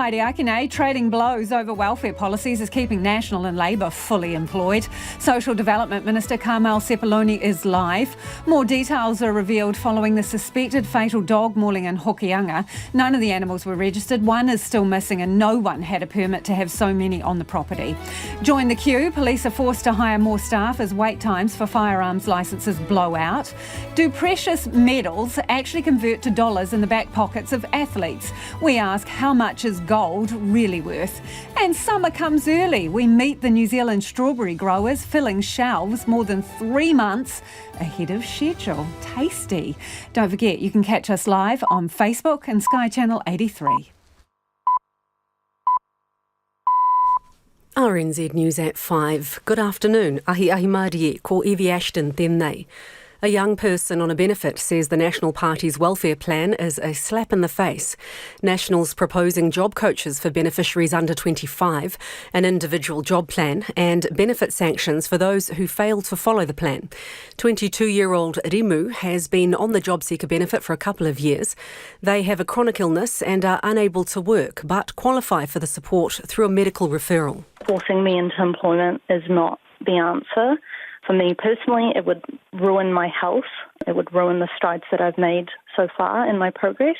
Heidi Akine, trading blows over welfare policies is keeping National and Labour fully employed. Social Development Minister Carmel Sepuloni is live. More details are revealed following the suspected fatal dog mauling in Hokianga. None of the animals were registered, one is still missing and no one had a permit to have so many on the property. Join the queue, police are forced to hire more staff as wait times for firearms licences blow out. Do precious metals actually convert to dollars in the back pockets of athletes? We ask, how much is gold really worth? And summer comes early. We meet the New Zealand strawberry growers filling shelves more than 3 months ahead of schedule. Tasty. Don't forget, you can catch us live on Facebook and Sky Channel 83. RNZ News at 5. Good afternoon. Ahi Marie, ko Evie Ashton tēnei. A young person on a benefit says the National Party's welfare plan is a slap in the face. National's proposing job coaches for beneficiaries under 25, an individual job plan, and benefit sanctions for those who fail to follow the plan. 22-year-old Rimu has been on the job seeker benefit for a couple of years. They have a chronic illness and are unable to work, but qualify for the support through a medical referral. Forcing me into employment is not the answer. For me personally, it would ruin my health. It would ruin the strides that I've made so far in my progress.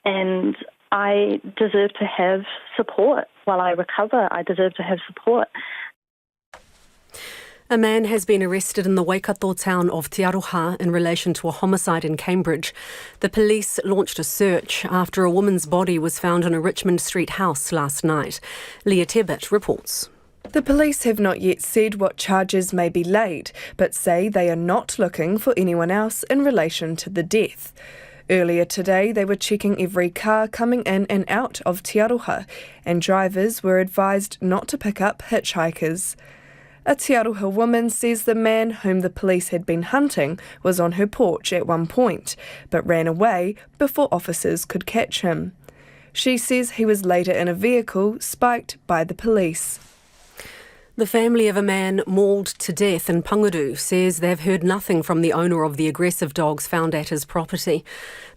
And I deserve to have support while I recover. I deserve to have support. A man has been arrested in the Waikato town of Thiaroja in relation to a homicide in Cambridge. The police launched a search after a woman's body was found in a Richmond Street house last night. Leah Tebbit reports. The police have not yet said what charges may be laid, but say they are not looking for anyone else in relation to the death. Earlier today, they were checking every car coming in and out of Thiaroja, and drivers were advised not to pick up hitchhikers. A Thiaroja woman says the man whom the police had been hunting was on her porch at one point, but ran away before officers could catch him. She says he was later in a vehicle spiked by the police. The family of a man mauled to death in Panguru says they've heard nothing from the owner of the aggressive dogs found at his property.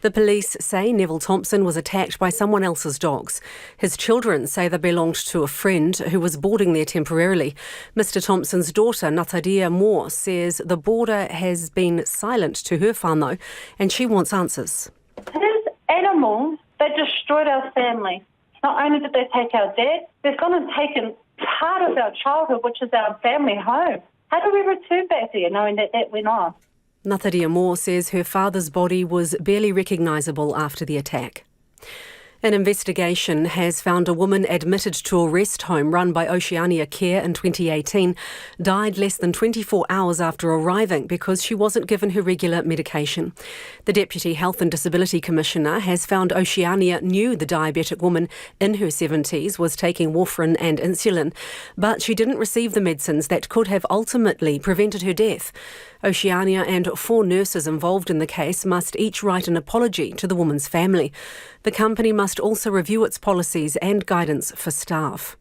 The police say Neville Thompson was attacked by someone else's dogs. His children say they belonged to a friend who was boarding there temporarily. Mr Thompson's daughter, Nataria Moore, says the boarder has been silent to her whānau and she wants answers. These animals, they destroyed our family. Not only did they take our dad, they've gone and taken part of our childhood, which is our family home. How do we return back there knowing that went on? Nataria Moore says her father's body was barely recognisable after the attack. An investigation has found a woman admitted to a rest home run by Oceania Care in 2018 died less than 24 hours after arriving because she wasn't given her regular medication. The Deputy Health and Disability Commissioner has found Oceania knew the diabetic woman in her 70s was taking warfarin and insulin, but she didn't receive the medicines that could have ultimately prevented her death. Oceania and 4 nurses involved in the case must each write an apology to the woman's family. The company must also review its policies and guidance for staff.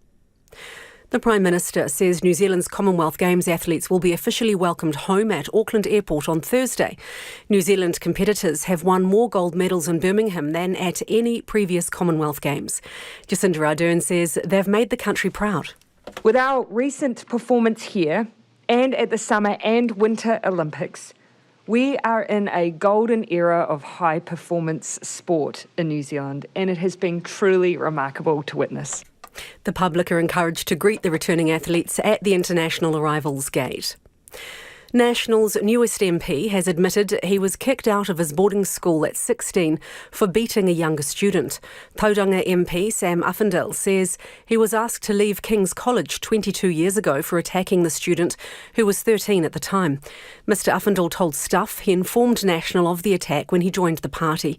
The Prime Minister says New Zealand's Commonwealth Games athletes will be officially welcomed home at Auckland Airport on Thursday. New Zealand competitors have won more gold medals in Birmingham than at any previous Commonwealth Games. Jacinda Ardern says they've made the country proud. With our recent performance here and at the Summer and Winter Olympics, we are in a golden era of high-performance sport in New Zealand, and it has been truly remarkable to witness. The public are encouraged to greet the returning athletes at the international arrivals gate. National's newest MP has admitted he was kicked out of his boarding school at 16 for beating a younger student. Tauranga MP Sam Uffindell says he was asked to leave King's College 22 years ago for attacking the student who was 13 at the time. Mr Uffindell told Stuff he informed National of the attack when he joined the party.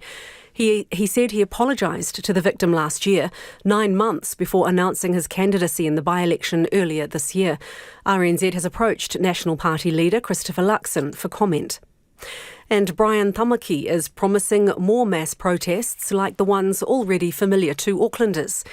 He said he apologised to the victim last year, 9 months before announcing his candidacy in the by-election earlier this year. RNZ has approached National Party leader Christopher Luxon for comment. And Brian Tamaki is promising more mass protests like the ones already familiar to Aucklanders.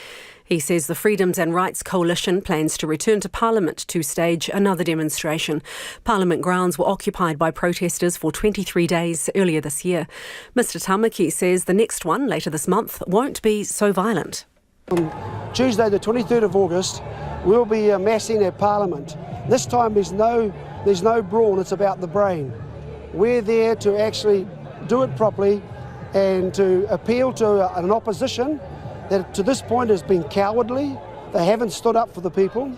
He says the Freedoms and Rights Coalition plans to return to Parliament to stage another demonstration. Parliament grounds were occupied by protesters for 23 days earlier this year. Mr Tamaki says the next one, later this month, won't be so violent. On Tuesday the 23rd of August, we'll be massing at Parliament. This time there's no brawn, it's about the brain. We're there to actually do it properly and to appeal to an opposition that to this point has been cowardly. They haven't stood up for the people.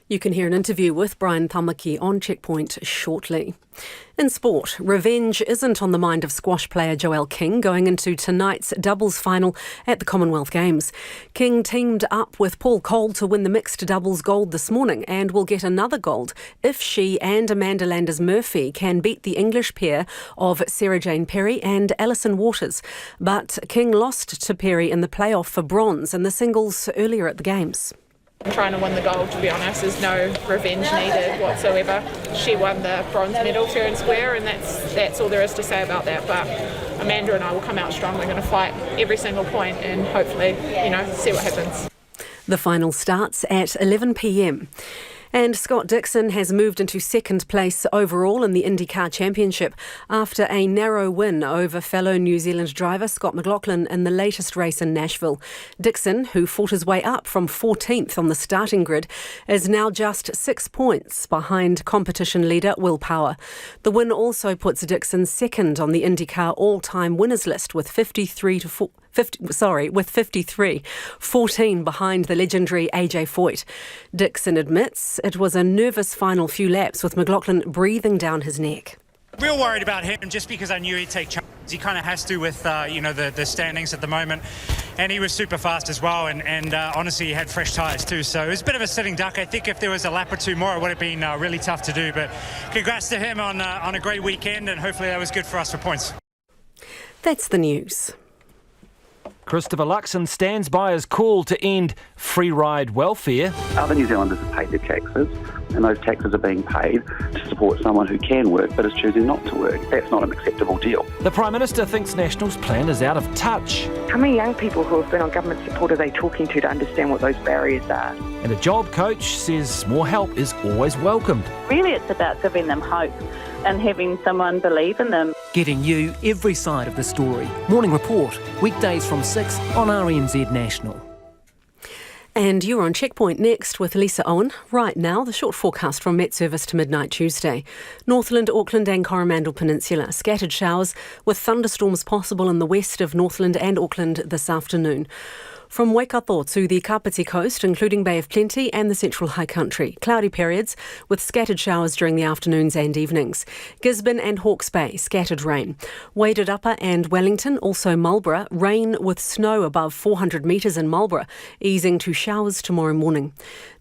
You can hear an interview with Brian Tamaki on Checkpoint shortly. In sport, revenge isn't on the mind of squash player Joelle King going into tonight's doubles final at the Commonwealth Games. King teamed up with Paul Cole to win the mixed doubles gold this morning and will get another gold if she and Amanda Landers-Murphy can beat the English pair of Sarah Jane Perry and Alison Waters. But King lost to Perry in the playoff for bronze in the singles earlier at the Games. Trying to win the gold, to be honest, there's no revenge needed whatsoever. She won the bronze medal fair and square, and that's all there is to say about that. But Amanda and I will come out strong. We're going to fight every single point and hopefully, see what happens. The final starts at 11 p.m. And Scott Dixon has moved into second place overall in the IndyCar Championship after a narrow win over fellow New Zealand driver Scott McLaughlin in the latest race in Nashville. Dixon, who fought his way up from 14th on the starting grid, is now just 6 points behind competition leader Will Power. The win also puts Dixon second on the IndyCar all-time winners list with 53, 14 behind the legendary AJ Foyt. Dixon admits it was a nervous final few laps with McLaughlin breathing down his neck. Real worried about him just because I knew he'd take chances. He kind of has to with, the standings at the moment. And he was super fast as well. And honestly, he had fresh tyres too. So it was a bit of a sitting duck. I think if there was a lap or two more, it would have been really tough to do. But congrats to him on a great weekend. And hopefully that was good for us for points. That's the news. Christopher Luxon stands by his call to end free ride welfare. Other New Zealanders have paid their taxes, and those taxes are being paid to support someone who can work but is choosing not to work. That's not an acceptable deal. The Prime Minister thinks National's plan is out of touch. How many young people who have been on government support are they talking to understand what those barriers are? And a job coach says more help is always welcomed. Really, it's about giving them hope and having someone believe in them. Getting you every side of the story. Morning Report, weekdays from 6 on RNZ National. And you're on Checkpoint next with Lisa Owen. Right now, the short forecast from Met Service to midnight Tuesday. Northland, Auckland and Coromandel Peninsula. Scattered showers with thunderstorms possible in the west of Northland and Auckland this afternoon. From Waikato to the Kapiti coast, including Bay of Plenty and the Central High Country. Cloudy periods with scattered showers during the afternoons and evenings. Gisborne and Hawke's Bay, scattered rain. Waded Upper and Wellington, also Marlborough, rain with snow above 400 metres in Marlborough, easing to showers tomorrow morning.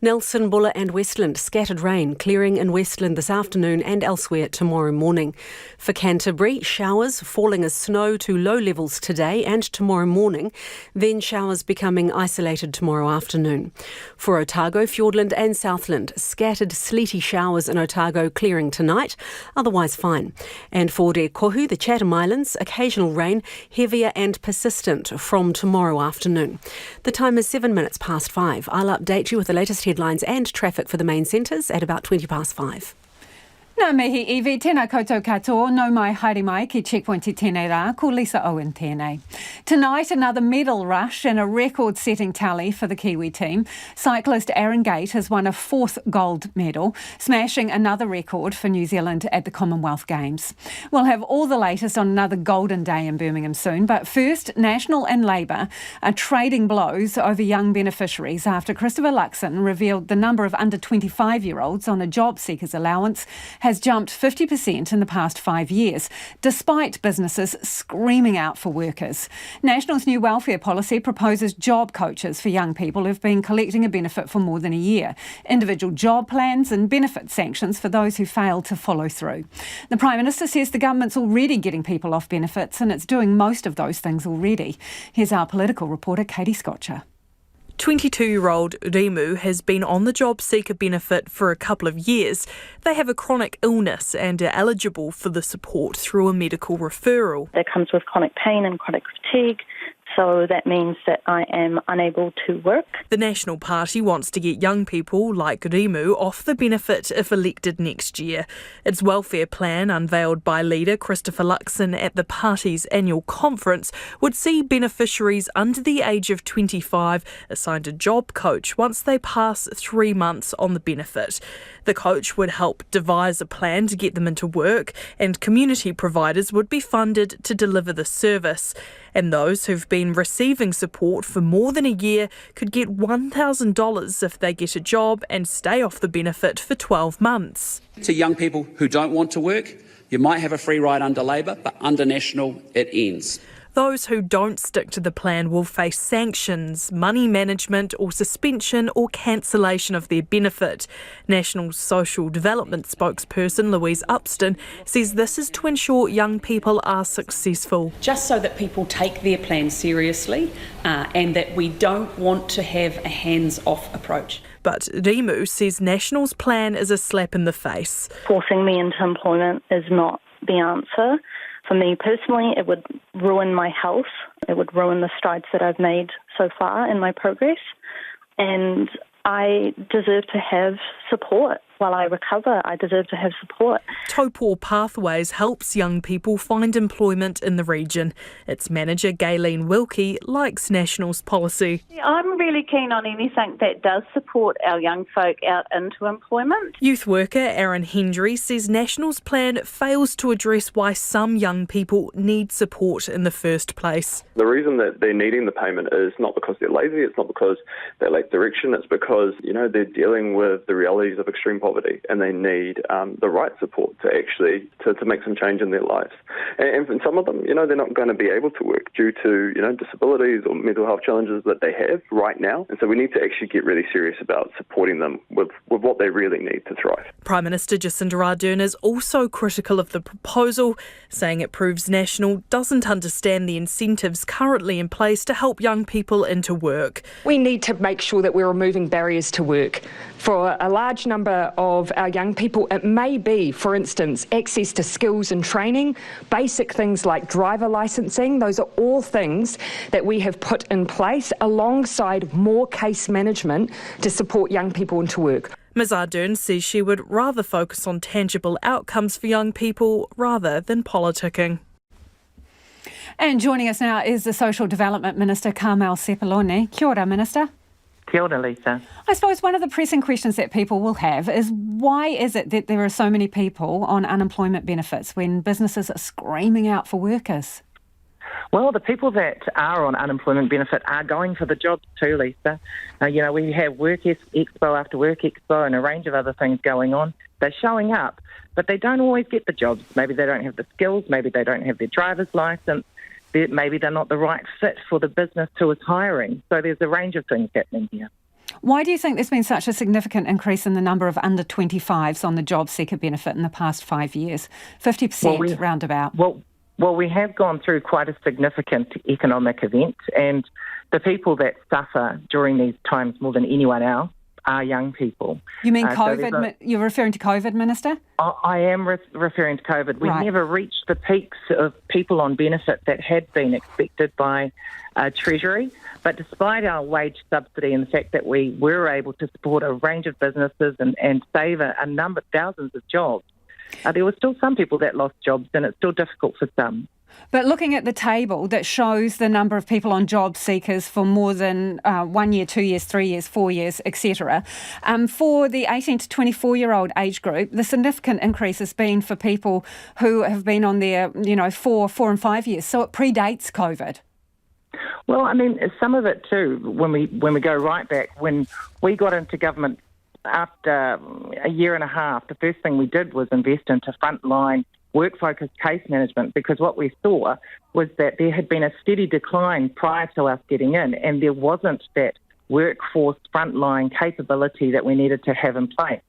Nelson, Buller and Westland, scattered rain, clearing in Westland this afternoon and elsewhere tomorrow morning. For Canterbury, showers falling as snow to low levels today and tomorrow morning, then showers becoming isolated tomorrow afternoon. For Otago, Fiordland and Southland, scattered sleety showers in Otago clearing tonight, otherwise fine. And for Te Kohu, the Chatham Islands, occasional rain, heavier and persistent from tomorrow afternoon. The time is 7 minutes past 5. I'll update you with the latest headlines and traffic for the main centres at about 20 past 5. Nā mihi iwi, tēnā koutou katoa, no mai haere mai ki Checkpoint te tēnei rā, ko Lisa Owen tēnei. Tonight, another medal rush and a record-setting tally for the Kiwi team. Cyclist Aaron Gate has won a 4th gold medal, smashing another record for New Zealand at the Commonwealth Games. We'll have all the latest on another golden day in Birmingham soon, but first, National and Labour are trading blows over young beneficiaries after Christopher Luxon revealed the number of under 25-year-olds on a job seekers allowance has jumped 50% in the past 5 years, despite businesses screaming out for workers. National's new welfare policy proposes job coaches for young people who've been collecting a benefit for more than a year, individual job plans and benefit sanctions for those who fail to follow through. The Prime Minister says the government's already getting people off benefits and it's doing most of those things already. Here's our political reporter, Katie Scotcher. 22-year-old Rimu has been on the job seeker benefit for a couple of years. They have a chronic illness and are eligible for the support through a medical referral. That comes with chronic pain and chronic fatigue, So that means that I am unable to work. The National Party wants to get young people like Rimu off the benefit if elected next year. Its welfare plan, unveiled by leader Christopher Luxon at the party's annual conference, would see beneficiaries under the age of 25 assigned a job coach once they pass 3 months on the benefit. The coach would help devise a plan to get them into work, and community providers would be funded to deliver the service. And those who've been receiving support for more than a year could get $1,000 if they get a job and stay off the benefit for 12 months. To young people who don't want to work, you might have a free ride under Labor, but under National it ends. Those who don't stick to the plan will face sanctions, money management or suspension or cancellation of their benefit. National Social Development spokesperson Louise Upston says this is to ensure young people are successful. Just so that people take their plan seriously and that we don't want to have a hands-off approach. But Rimu says National's plan is a slap in the face. Forcing me into employment is not the answer. For me personally, it would ruin my health. It would ruin the strides that I've made so far in my progress. And I deserve to have support. While I recover, I deserve to have support. Taupō Pathways helps young people find employment in the region. Its manager, Gayleen Wilkie, likes National's policy. I'm really keen on anything that does support our young folk out into employment. Youth worker Aaron Hendry says National's plan fails to address why some young people need support in the first place. The reason that they're needing the payment is not because they're lazy, it's not because they lack direction, it's because, they're dealing with the realities of extreme poverty and they need the right support to actually to make some change in their lives. And for some of them, they're not going to be able to work due to, disabilities or mental health challenges that they have right now. And so we need to actually get really serious about supporting them with what they really need to thrive. Prime Minister Jacinda Ardern is also critical of the proposal, saying it proves National doesn't understand the incentives currently in place to help young people into work. We need to make sure that we're removing barriers to work. For a large number of our young people, it may be, for instance, access to skills and training, basic things like driver licensing. Those are all things that we have put in place alongside more case management to support young people into work. Ms Ardern says she would rather focus on tangible outcomes for young people rather than politicking. And joining us now is the Social Development Minister, Carmel Sepuloni. Kia ora, Minister. Kia ora, Lisa. I suppose one of the pressing questions that people will have is why is it that there are so many people on unemployment benefits when businesses are screaming out for workers? Well, the people that are on unemployment benefit are going for the jobs too, Lisa. We have Work Expo after Work Expo and a range of other things going on. They're showing up, but they don't always get the jobs. Maybe they don't have the skills, maybe they don't have their driver's licence, maybe they're not the right fit for the business who is hiring. So there's a range of things happening here. Why do you think there's been such a significant increase in the number of under 25s on the job seeker benefit in the past 5 years? 50% roundabout. Well, we have gone through quite a significant economic event, and the people that suffer during these times more than anyone else are young people. You mean COVID? You're referring to COVID, Minister? I am referring to COVID. We've never reached the peaks of people on benefit that had been expected by Treasury, but despite our wage subsidy and the fact that we were able to support a range of businesses and save a number, thousands of jobs, there were still some people that lost jobs, and it's still difficult for some. But looking at the table that shows the number of people on job seekers for more than 1 year, 2 years, 3 years, 4 years, etc., for the 18 to 24-year-old age group, the significant increase has been for people who have been on there, 4 and 5 years. So it predates COVID. Well, I mean, some of it too, when we go right back, when we got into government after a year and a half, the first thing we did was invest into frontline work-focused case management, because what we saw was that there had been a steady decline prior to us getting in, and there wasn't that workforce frontline capability that we needed to have in place.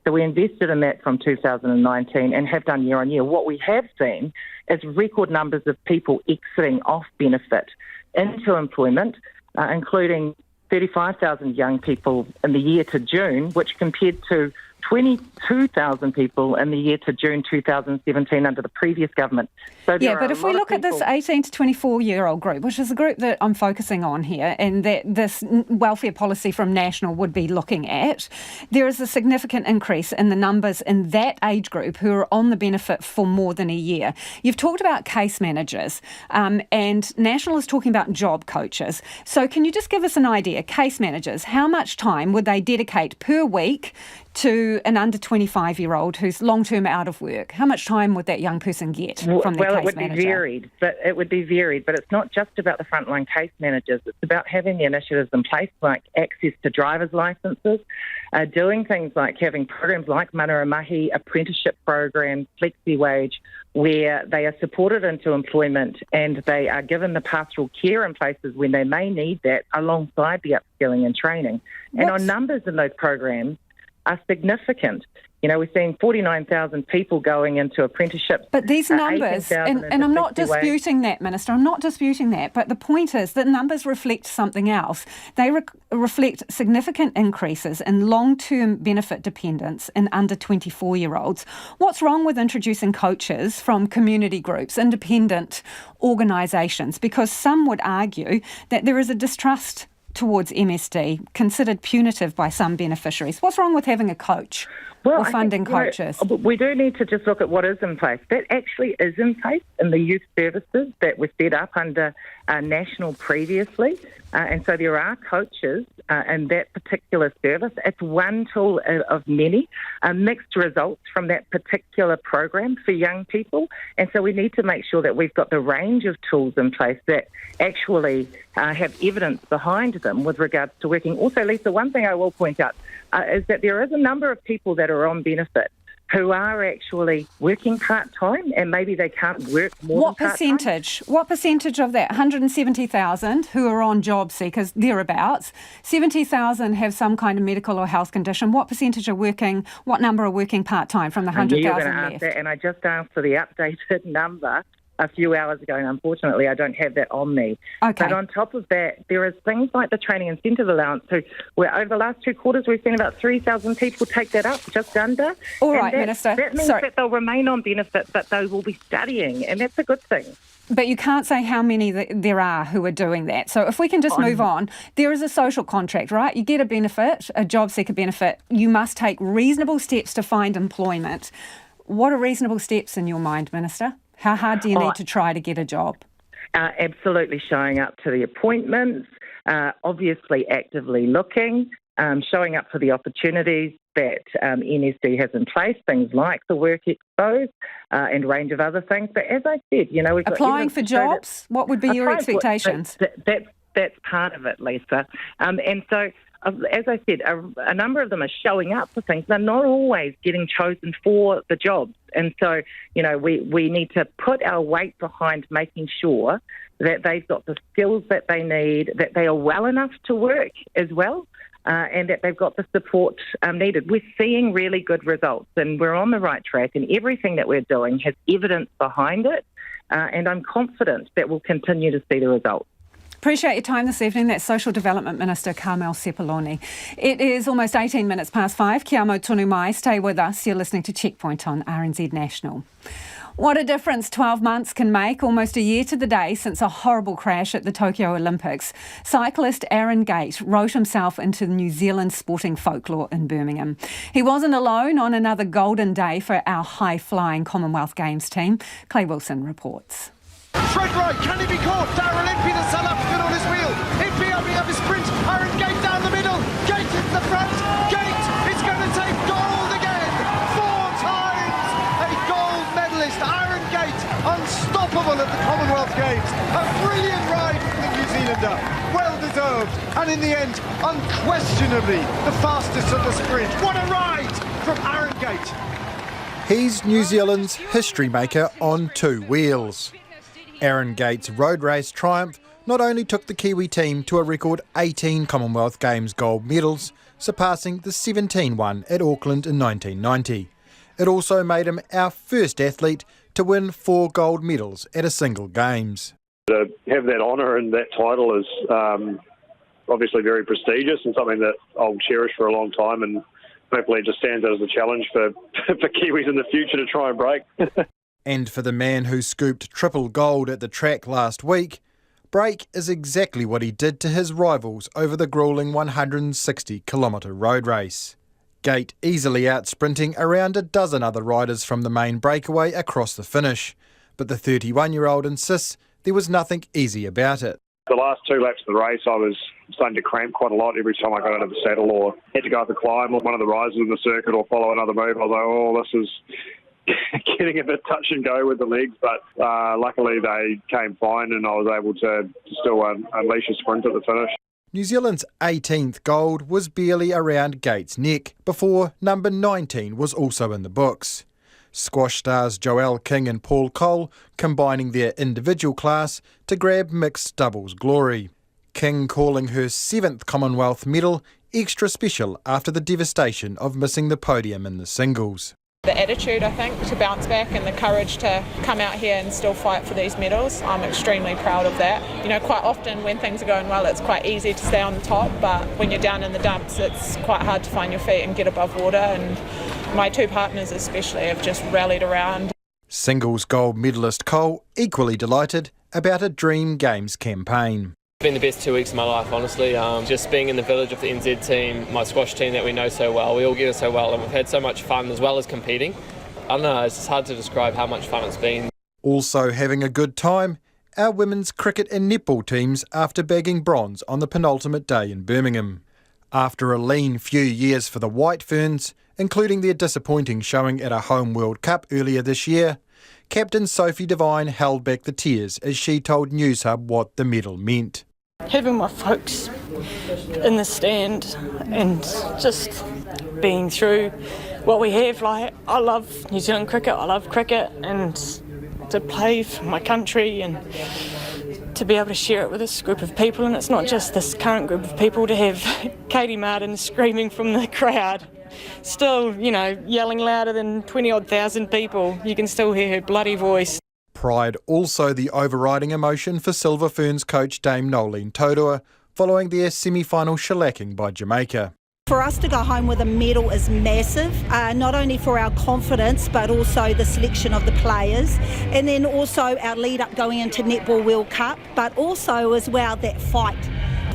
So we invested in that from 2019 and have done year on year. What we have seen is record numbers of people exiting off benefit into employment, including 35,000 young people in the year to June, which compared to 22,000 people in the year to June 2017 under the previous government. So yeah, but if we look at this 18 to 24-year-old group, which is the group that I'm focusing on here, and that this welfare policy from National would be looking at, there is a significant increase in the numbers in that age group who are on the benefit for more than a year. You've talked about case managers, and National is talking about job coaches. So can you just give us an idea, case managers, how much time would they dedicate per week to an under 25-year-old who's long-term out of work? How much time would that young person get from their case manager? It would be varied, but it's not just about the frontline case managers. It's about having the initiatives in place like access to driver's licences, doing things like having programs like Manara Mahi, apprenticeship programs, flexi wage, where they are supported into employment and they are given the pastoral care in places when they may need that alongside the upskilling and training. And our numbers in those programs are significant. You know, we're seeing 49,000 people going into apprenticeships. But these numbers, and I'm not disputing that, Minister, I'm not disputing that, but the point is that numbers reflect something else. They reflect significant increases in long-term benefit dependents in under 24-year-olds. What's wrong with introducing coaches from community groups, independent organisations? Because some would argue that there is a distrust towards MSD, considered punitive by some beneficiaries. What's wrong with having a coach or funding coaches? We do need to just look at what is in place. That actually is in place in the youth services that were set up under National previously. And so there are coaches in that particular service. It's one tool of many, mixed results from that particular program for young people. And so we need to make sure that we've got the range of tools in place that actually have evidence behind them with regards to working. Also, Lisa, one thing I will point out is that there is a number of people that are on benefit who are actually working part-time and maybe they can't work more than part-time. What percentage of that? 170,000 who are on job seekers, thereabouts. 70,000 have some kind of medical or health condition. What percentage are working, what number are working part-time from the 100,000 left? That, and I just asked for the updated number a few hours ago, and unfortunately I don't have that on me. Okay. But on top of that, there is things like the training incentive allowance, where over the last 2 quarters we've seen about 3,000 people take that up, just under. All right, Minister. That means that they'll remain on benefit, but they will be studying, and that's a good thing. But you can't say how many there are who are doing that. So if we can just move on, there is a social contract, right? You get a benefit, a job seeker benefit. You must take reasonable steps to find employment. What are reasonable steps in your mind, Minister? How hard do you need to try to get a job? Absolutely showing up to the appointments, obviously actively looking, showing up for the opportunities that NSD has in place, things like the Work Expos and a range of other things. But as I said, you know, we've got applying for jobs. What would be your expectations? That's part of it, Lisa. And so, as I said, a number of them are showing up for things. They're not always getting chosen for the jobs. And so, you know, we need to put our weight behind making sure that they've got the skills that they need, that they are well enough to work as well, and that they've got the support needed. We're seeing really good results, and we're on the right track, and everything that we're doing has evidence behind it, and I'm confident that we'll continue to see the results. Appreciate your time this evening. That's Social Development Minister Carmel Sepuloni. It is almost 18 minutes past 5. Kia mau tonu mai. Stay with us. You're listening to Checkpoint on RNZ National. What a difference 12 months can make, almost a year to the day since a horrible crash at the Tokyo Olympics. Cyclist Aaron Gate wrote himself into New Zealand sporting folklore in Birmingham. He wasn't alone on another golden day for our high-flying Commonwealth Games team. Clay Wilson reports. Fred Wright, can he be caught? Darryl Impey, the South African, on his wheel. Impey opening up his sprint. Aaron Gate down the middle. Gate into the front. Gate is going to take gold again. 4 times a gold medalist. Aaron Gate, unstoppable at the Commonwealth Games. A brilliant ride from the New Zealander. Well deserved. And in the end, unquestionably the fastest of the sprint. What a ride from Aaron Gate. He's New Zealand's history maker on 2 wheels. Aaron Gate's road race triumph not only took the Kiwi team to a record 18 Commonwealth Games gold medals, surpassing the 17 won at Auckland in 1990. It also made him our first athlete to win 4 gold medals at a single Games. To have that honour and that title is obviously very prestigious and something that I'll cherish for a long time, and hopefully it just stands out as a challenge for Kiwis in the future to try and break. And for the man who scooped triple gold at the track last week, break is exactly what he did to his rivals over the gruelling 160-kilometre road race. Gate easily out-sprinting around a dozen other riders from the main breakaway across the finish, but the 31-year-old insists there was nothing easy about it. The last 2 laps of the race, I was starting to cramp quite a lot every time I got out of the saddle or had to go up a climb on one of the rises in the circuit or follow another move. I was like, this is getting a bit touch and go with the legs, but luckily they came fine and I was able to still unleash a sprint at the finish. New Zealand's 18th gold was barely around Gates' neck before number 19 was also in the books. Squash stars Joelle King and Paul Cole combining their individual class to grab mixed doubles glory. King calling her 7th Commonwealth medal extra special after the devastation of missing the podium in the singles. The attitude, I think, to bounce back and the courage to come out here and still fight for these medals, I'm extremely proud of that. You know, quite often when things are going well, it's quite easy to stay on the top, but when you're down in the dumps, it's quite hard to find your feet and get above water, and my 2 partners especially have just rallied around. Singles gold medalist Cole equally delighted about a Dream Games campaign. It's been the best 2 weeks of my life, honestly. Just being in the village of the NZ team, my squash team that we know so well, we all get it so well, and we've had so much fun as well as competing. I don't know, it's just hard to describe how much fun it's been. Also having a good time, our women's cricket and netball teams after bagging bronze on the penultimate day in Birmingham. After a lean few years for the White Ferns, including their disappointing showing at a home World Cup earlier this year, Captain Sophie Devine held back the tears as she told Newshub what the medal meant. Having my folks in the stand and just being through what we have, like, I love New Zealand cricket, I love cricket, and to play for my country and to be able to share it with this group of people, and it's not just this current group of people, to have Katie Martin screaming from the crowd, still, you know, yelling louder than 20-odd thousand people, you can still hear her bloody voice. Pride also the overriding emotion for Silver Ferns coach Dame Nolene Todua following their semi-final shellacking by Jamaica. For us to go home with a medal is massive, not only for our confidence but also the selection of the players, and then also our lead up going into Netball World Cup, but also as well that fight.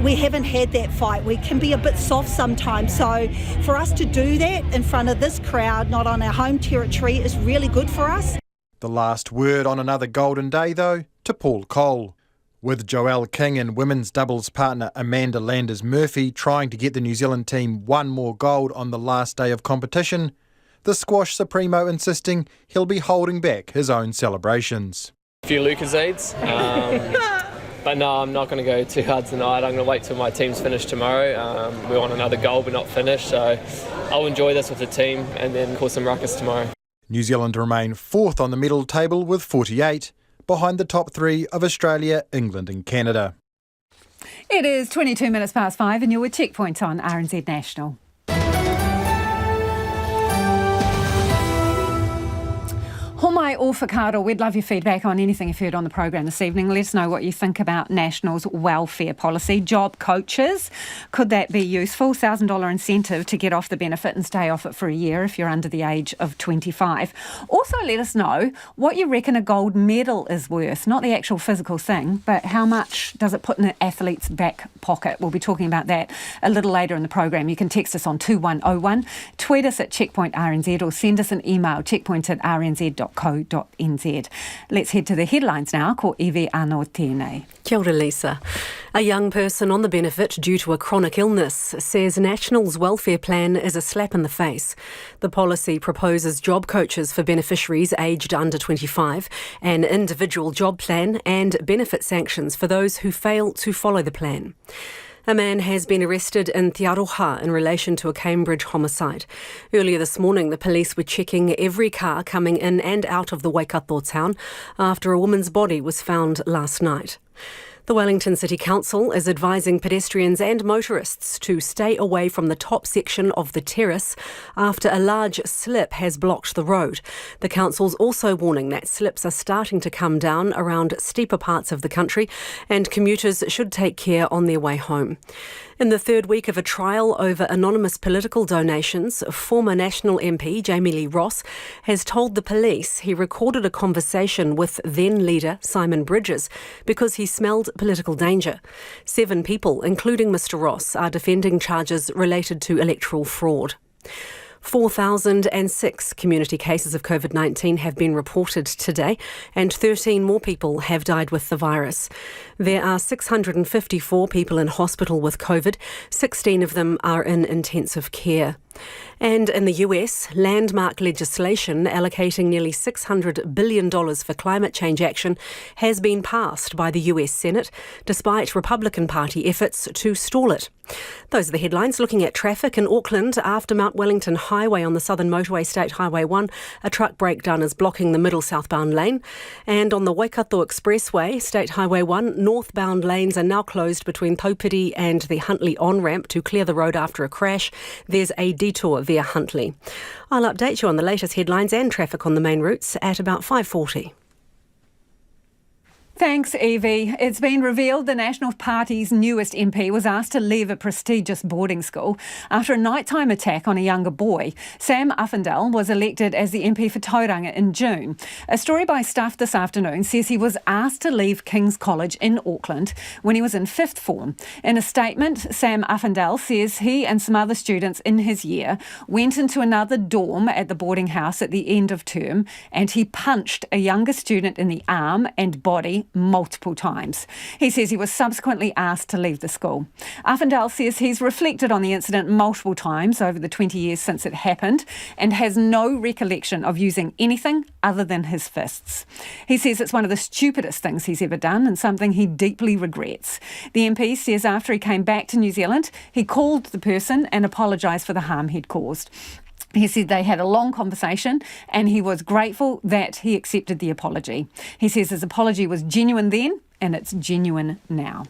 We haven't had that fight. We can be a bit soft sometimes, so for us to do that in front of this crowd, not on our home territory, is really good for us. The last word on another golden day, though, to Paul Cole. With Joelle King and women's doubles partner Amanda Landers-Murphy trying to get the New Zealand team 1 more gold on the last day of competition, the squash supremo insisting he'll be holding back his own celebrations. A few Lucozades, but no, I'm not going to go too hard tonight. I'm going to wait till my team's finished tomorrow. We want another gold but not finished, so I'll enjoy this with the team and then cause some ruckus tomorrow. New Zealand remain 4th on the medal table with 48, behind the top 3 of Australia, England and Canada. It is 22 minutes past 5 and you're with Checkpoint on RNZ National. Homai or whakaaro, we'd love your feedback on anything you've heard on the program this evening. Let us know what you think about National's welfare policy. Job coaches, could that be useful? $1,000 incentive to get off the benefit and stay off it for a year if you're under the age of 25. Also let us know what you reckon a gold medal is worth. Not the actual physical thing, but how much does it put in an athlete's back pocket? We'll be talking about that a little later in the program. You can text us on 2101, tweet us at Checkpoint RNZ or send us an email, checkpoint@rnz.co.nz. Let's head to the headlines now. Ko Iwi anō tēnei. Kia ora, Lisa. A young person on the benefit due to a chronic illness says National's welfare plan is a slap in the face. The policy proposes job coaches for beneficiaries aged under 25, an individual job plan and benefit sanctions for those who fail to follow the plan. A man has been arrested in Thiaroja in relation to a Cambridge homicide. Earlier this morning, the police were checking every car coming in and out of the Waikato town after a woman's body was found last night. The Wellington City Council is advising pedestrians and motorists to stay away from the top section of the terrace after a large slip has blocked the road. The council's also warning that slips are starting to come down around steeper parts of the country and commuters should take care on their way home. In the third week of a trial over anonymous political donations, former National MP Jamie Lee Ross has told the police he recorded a conversation with then-leader Simon Bridges because he smelled political danger. 7 people, including Mr Ross, are defending charges related to electoral fraud. 4,006 community cases of COVID-19 have been reported today, and 13 more people have died with the virus. There are 654 people in hospital with COVID. 16 of them are in intensive care. And in the US, landmark legislation allocating nearly $600 billion for climate change action has been passed by the US Senate, despite Republican Party efforts to stall it. Those are the headlines. Looking at traffic in Auckland, after Mount Wellington Highway on the Southern Motorway State Highway 1, a truck breakdown is blocking the middle southbound lane. And on the Waikato Expressway, State Highway 1, northbound lanes are now closed between Taupiri and the Huntly on-ramp to clear the road after a crash. There's a detour via Huntly. I'll update you on the latest headlines and traffic on the main routes at about 5:40. Thanks, Evie. It's been revealed the National Party's newest MP was asked to leave a prestigious boarding school after a nighttime attack on a younger boy. Sam Uffindell was elected as the MP for Tauranga in June. A story by Stuff this afternoon says he was asked to leave King's College in Auckland when he was in 5th form. In a statement, Sam Uffindell says he and some other students in his year went into another dorm at the boarding house at the end of term, and he punched a younger student in the arm and body multiple times. He says he was subsequently asked to leave the school. Uffindell says he's reflected on the incident multiple times over the 20 years since it happened and has no recollection of using anything other than his fists. He says it's one of the stupidest things he's ever done and something he deeply regrets. The MP says after he came back to New Zealand, he called the person and apologised for the harm he'd caused. He said they had a long conversation and he was grateful that he accepted the apology. He says his apology was genuine then and it's genuine now.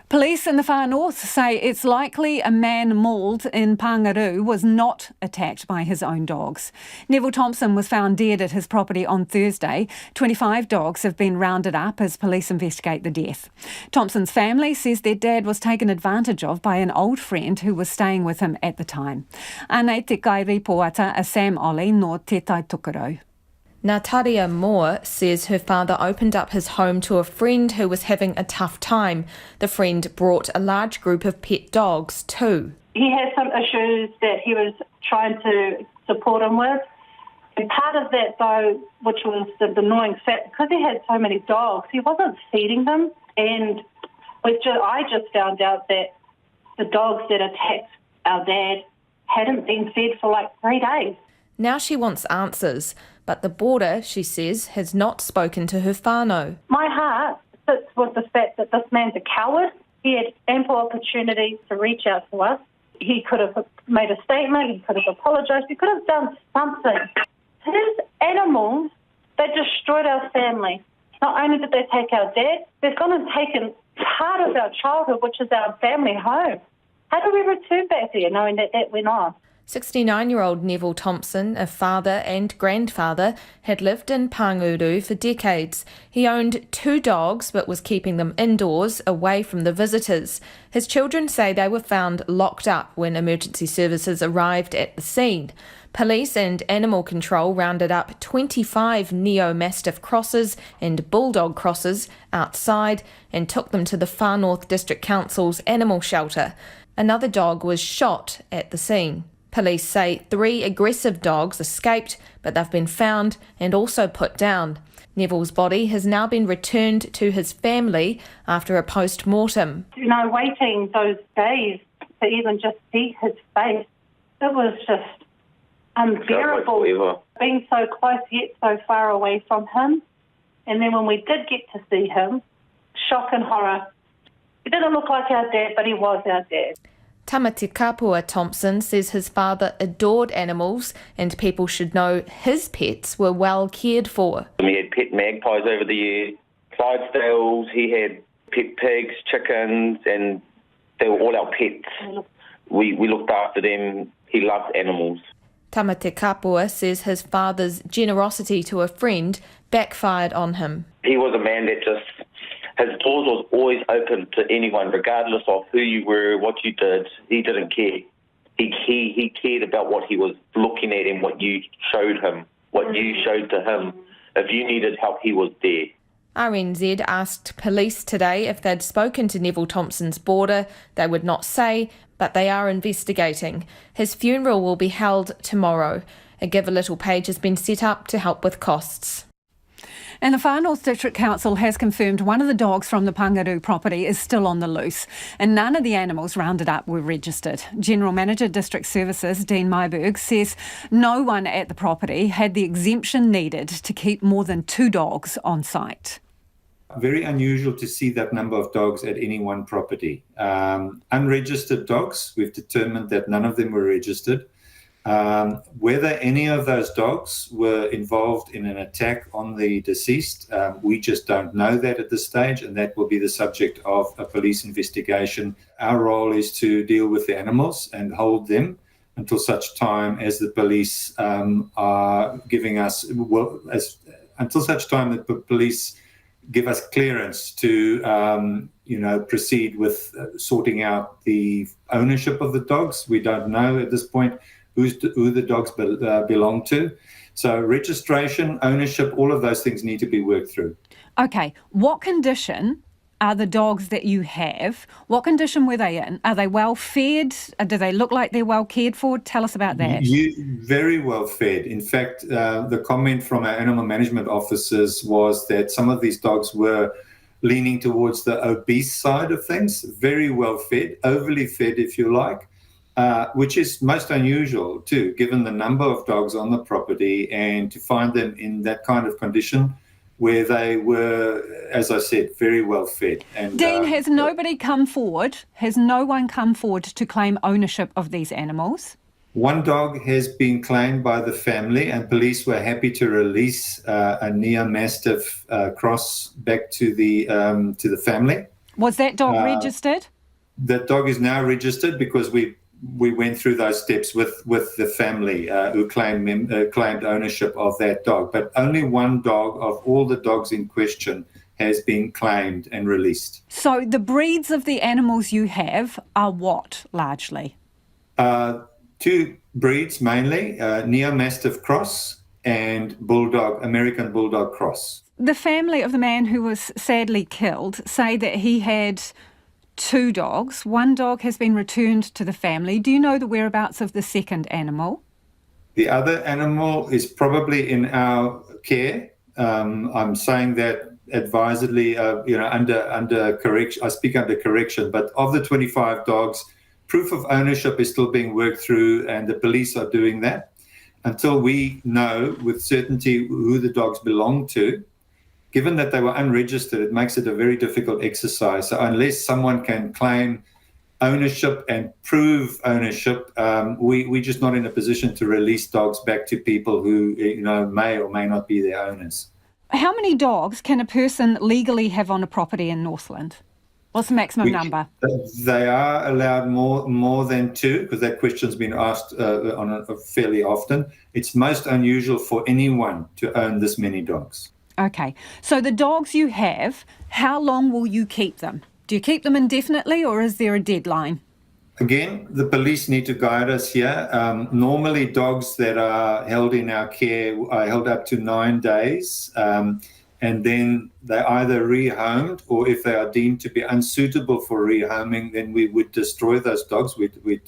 Police in the far north say it's likely a man mauled in Panguru was not attacked by his own dogs. Neville Thompson was found dead at his property on Thursday. 25 dogs have been rounded up as police investigate the death. Thompson's family says their dad was taken advantage of by an old friend who was staying with him at the time. Anei te kai ripoata a Sam Ollie no Te Tai Tukurau. Natalia Moore says her father opened up his home to a friend who was having a tough time. The friend brought a large group of pet dogs too. He had some issues that he was trying to support him with. And part of that, though, which was the annoying fact, because he had so many dogs, he wasn't feeding them. And I just found out that the dogs that attacked our dad hadn't been fed for like 3 days. Now she wants answers, but the border, she says, has not spoken to her whānau. My heart sits with the fact that this man's a coward. He had ample opportunity to reach out to us. He could have made a statement, he could have apologised, he could have done something. His animals, they destroyed our family. Not only did they take our dad, they've gone and taken part of our childhood, which is our family home. How do we return back there knowing that that went on? 69-year-old Neville Thompson, a father and grandfather, had lived in Panguru for decades. He owned 2 dogs but was keeping them indoors, away from the visitors. His children say they were found locked up when emergency services arrived at the scene. Police and animal control rounded up 25 Neo-Mastiff crosses and Bulldog crosses outside and took them to the Far North District Council's animal shelter. Another dog was shot at the scene. Police say 3 aggressive dogs escaped, but they've been found and also put down. Neville's body has now been returned to his family after a post-mortem. Waiting those days to even just see his face, it was just unbearable. Being so close yet so far away from him. And then when we did get to see him, shock and horror. He didn't look like our dad, but he was our dad. Tamati Kapua Thompson says his father adored animals and people should know his pets were well cared for. We had pet magpies over the years, Clydesdales, he had pet pigs, chickens, and they were all our pets. We looked after them. He loved animals. Tamati Kapua says his father's generosity to a friend backfired on him. He was a man that just, His doors was always open to anyone, regardless of who you were, what you did. He didn't care. He cared about what he was looking at and what you showed him, what you showed to him. If you needed help, he was there. RNZ asked police today if they'd spoken to Neville Thompson's boarder. They would not say, but they are investigating. His funeral will be held tomorrow. A Give a Little page has been set up to help with costs. And the Far North District Council has confirmed one of the dogs from the Panguru property is still on the loose, and none of the animals rounded up were registered. General Manager District Services, Dean Myberg, says no one at the property had the exemption needed to keep more than 2 dogs on site. Very unusual to see that number of dogs at any one property. Unregistered dogs, we've determined that none of them were registered. Whether any of those dogs were involved in an attack on the deceased, we just don't know that at this stage, and that will be the subject of a police investigation. Our role is to deal with the animals and hold them until such time as the police are giving us, until such time that the police give us clearance to, proceed with sorting out the ownership of the dogs. We don't know at this point who the dogs belong to. So registration, ownership, all of those things need to be worked through. Okay, what condition are the dogs that you have? What condition were they in? Are they well fed? Do they look like they're well cared for? Tell us about that. Very well fed. In fact, the comment from our animal management officers was that some of these dogs were leaning towards the obese side of things. Very well fed, overly fed if you like. Which is most unusual too, given the number of dogs on the property, and to find them in that kind of condition where they were, as I said, very well fed. And Dean, has nobody come forward? Has no one come forward to claim ownership of these animals? One dog has been claimed by the family, and police were happy to release a Neo-Mastiff cross back to the family. Was that dog registered? That dog is now registered because we went through those steps with the family who claimed ownership of that dog. But only one dog of all the dogs in question has been claimed and released. So the breeds of the animals you have are what, largely? 2 breeds mainly, Neo-Mastiff cross and American Bulldog cross. The family of the man who was sadly killed say that he had 2 dogs. One dog has been returned to the family. Do you know the whereabouts of the second animal? The other animal is probably in our care. I'm saying that advisedly, under correction. I speak under correction, but of the 25 dogs, proof of ownership is still being worked through, and the police are doing that. Until we know with certainty who the dogs belong to, given that they were unregistered, it makes it a very difficult exercise. So unless someone can claim ownership and prove ownership, we're just not in a position to release dogs back to people who may or may not be their owners. How many dogs can a person legally have on a property in Northland? What's the maximum number? They are allowed more than 2, because that question's been asked fairly often. It's most unusual for anyone to own this many dogs. Okay, so the dogs you have, how long will you keep them? Do you keep them indefinitely, or is there a deadline? Again, the police need to guide us here. Normally, dogs that are held in our care are held up to 9 days, and then they're either rehomed, or if they are deemed to be unsuitable for rehoming, then we would destroy those dogs. We'd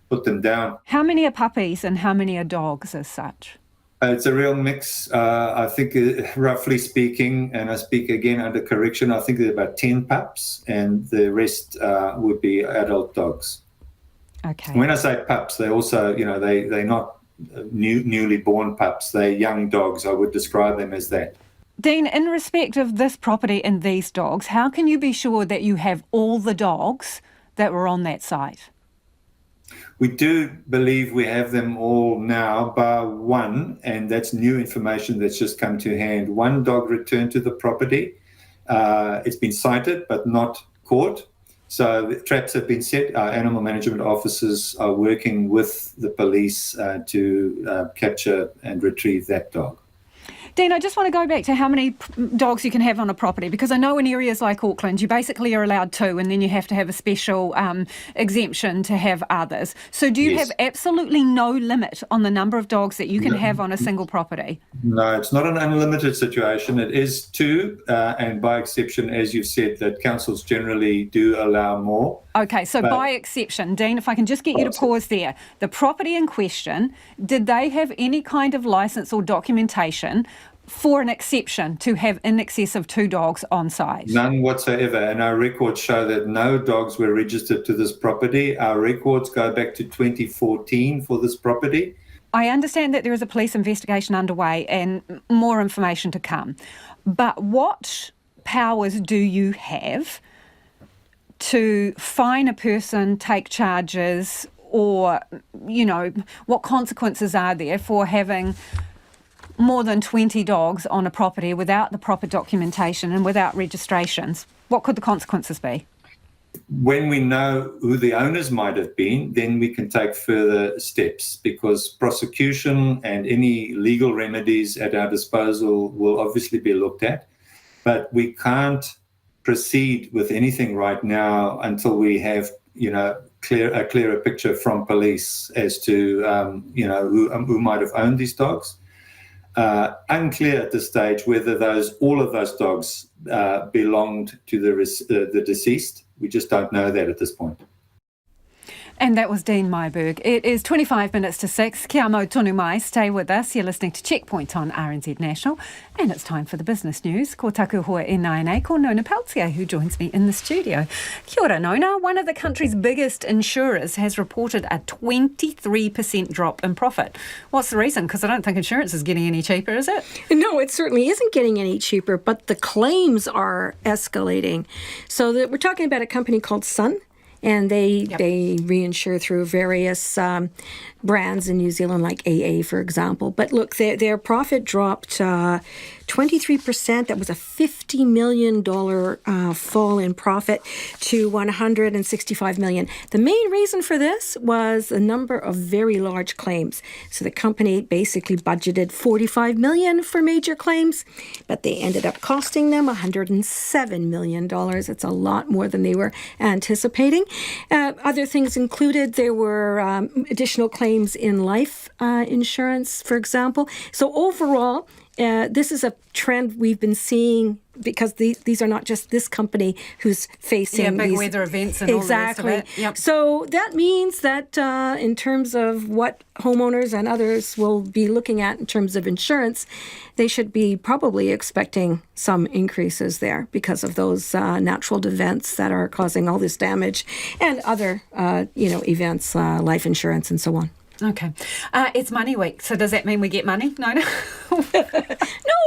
put them down. How many are puppies and how many are dogs as such? It's a real mix. I think, roughly speaking, and I speak again under correction, I think there are about 10 pups, and the rest would be adult dogs. Okay. When I say pups, they also, they're not newly born pups. They're young dogs. I would describe them as that. Dean, in respect of this property and these dogs, how can you be sure that you have all the dogs that were on that site? We do believe we have them all now, bar one, and that's new information that's just come to hand. One dog returned to the property. It's been sighted but not caught. So the traps have been set. Our animal management officers are working with the police to capture and retrieve that dog. Dean, I just want to go back to how many dogs you can have on a property, because I know in areas like Auckland, you basically are allowed 2 and then you have to have a special exemption to have others. So do you have absolutely no limit on the number of dogs that you can have on a single property? No, it's not an unlimited situation. It is 2, and by exception, as you've said, that councils generally do allow more. Okay, so by exception, Dean, if I can just get you to pause there. The property in question, did they have any kind of licence or documentation for an exception to have in excess of 2 dogs on site? None whatsoever, and our records show that no dogs were registered to this property. Our records go back to 2014 for this property. I understand that there is a police investigation underway and more information to come, but what powers do you have to fine a person, take charges, or, you know, what consequences are there for having more than 20 dogs on a property without the proper documentation and without registrations? What could the consequences be? When we know who the owners might have been, then we can take further steps, because prosecution and any legal remedies at our disposal will obviously be looked at. But we can't proceed with anything right now until we have, a clearer picture from police as to, who might have owned these dogs. Unclear at this stage whether all of those dogs belonged to the deceased. We just don't know that at this point. And that was Dean Myberg. It is 25 minutes to 6. Kia mau tonu mai. Stay with us. You're listening to Checkpoint on RNZ National. And it's time for the business news. Ko taku hoa e nāianei, ko Nona Peltier, who joins me in the studio. Kia ora, Nona. One of the country's biggest insurers has reported a 23% drop in profit. What's the reason? Because I don't think insurance is getting any cheaper, is it? No, it certainly isn't getting any cheaper, but the claims are escalating. So we're talking about a company called Sun. And they reinsure through various brands in New Zealand, like AA, for example. But look, their profit dropped 23%. That was a $50 million fall in profit to $165 million. The main reason for this was a number of very large claims. So the company basically budgeted $45 million for major claims, but they ended up costing them $107 million. It's a lot more than they were anticipating. Other things included, there were additional claims in life insurance, for example. So overall, this is a trend we've been seeing, because these are not just this company who's facing big these weather events and all the rest of it. Yep. So that means that in terms of what homeowners and others will be looking at in terms of insurance, they should be probably expecting some increases there because of those natural events that are causing all this damage, and other events, life insurance and so on. Okay. It's Money Week, so does that mean we get money? No.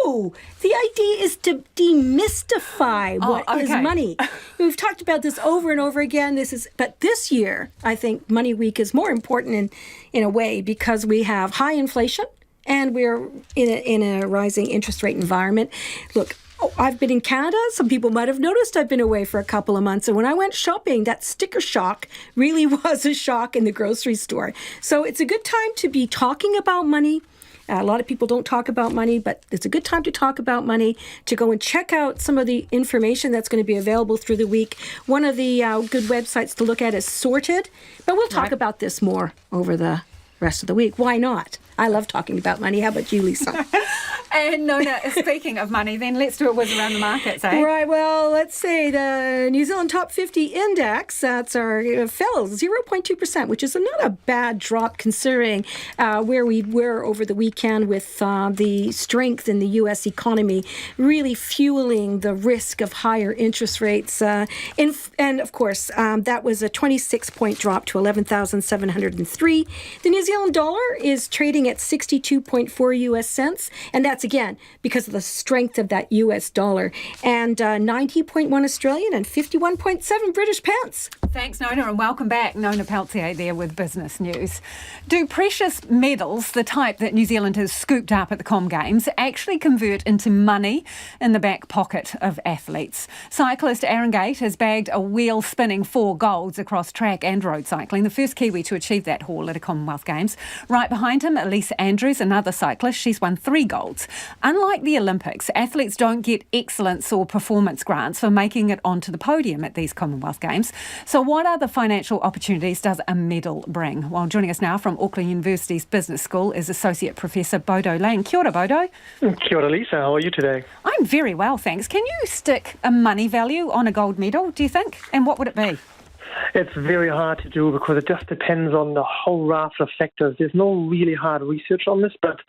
No, the idea is to demystify what is money. We've talked about this over and over again. But this year, I think Money Week is more important in a way, because we have high inflation and we're in a rising interest rate environment. Look, I've been in Canada. Some people might have noticed I've been away for a couple of months. And when I went shopping, that sticker shock really was a shock in the grocery store. So it's a good time to be talking about money. A lot of people don't talk about money, but it's a good time to talk about money, to go and check out some of the information that's going to be available through the week. One of the good websites to look at is Sorted. But we'll talk about this more over the rest of the week. Why not? I love talking about money. How about you, Lisa? And Nona, speaking of money, then let's do a whiz around the markets, eh? Right, well, let's say the New Zealand Top 50 Index, that's our fell 0.2%, which is not a bad drop considering where we were over the weekend, with the strength in the U.S. economy really fueling the risk of higher interest rates. And of course, that was a 26-point drop to 11,703. The New Zealand dollar is trading at 62.4 U.S. cents, and that's again because of the strength of that U.S. dollar, and 90.1 Australian and 51.7 British pence. Thanks, Nona, and welcome back. Nona Peltier there with business news. Do precious metals, the type that New Zealand has scooped up at the Com Games, actually convert into money in the back pocket of athletes? Cyclist Aaron Gate has bagged a wheel-spinning 4 golds across track and road cycling, the first Kiwi to achieve that haul at a Commonwealth Games. Right behind him, Elise Andrews, another cyclist. She's won 3 golds. Unlike the Olympics, athletes don't get excellence or performance grants for making it onto the podium at these Commonwealth Games. So what other financial opportunities does a medal bring? Well, joining us now from Auckland University's Business School is Associate Professor Bodo Lang. Kia ora, Bodo. Kia ora, Lisa. How are you today? I'm very well, thanks. Can you stick a money value on a gold medal, do you think? And what would it be? It's very hard to do because it just depends on the whole raft of factors. There's no really hard research on this, but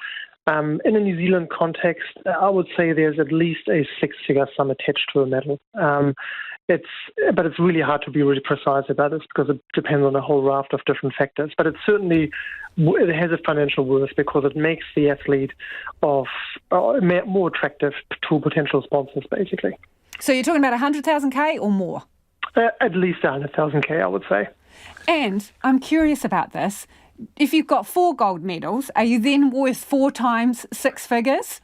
in a New Zealand context, I would say there's at least a six-figure sum attached to a medal. But it's really hard to be really precise about this because it depends on a whole raft of different factors. But it has a financial worth because it makes the athlete more attractive to potential sponsors, basically. So you're talking about 100,000K or more? At least 100,000K, I would say. And I'm curious about this. If you've got 4 gold medals, are you then worth 4 times 6 figures?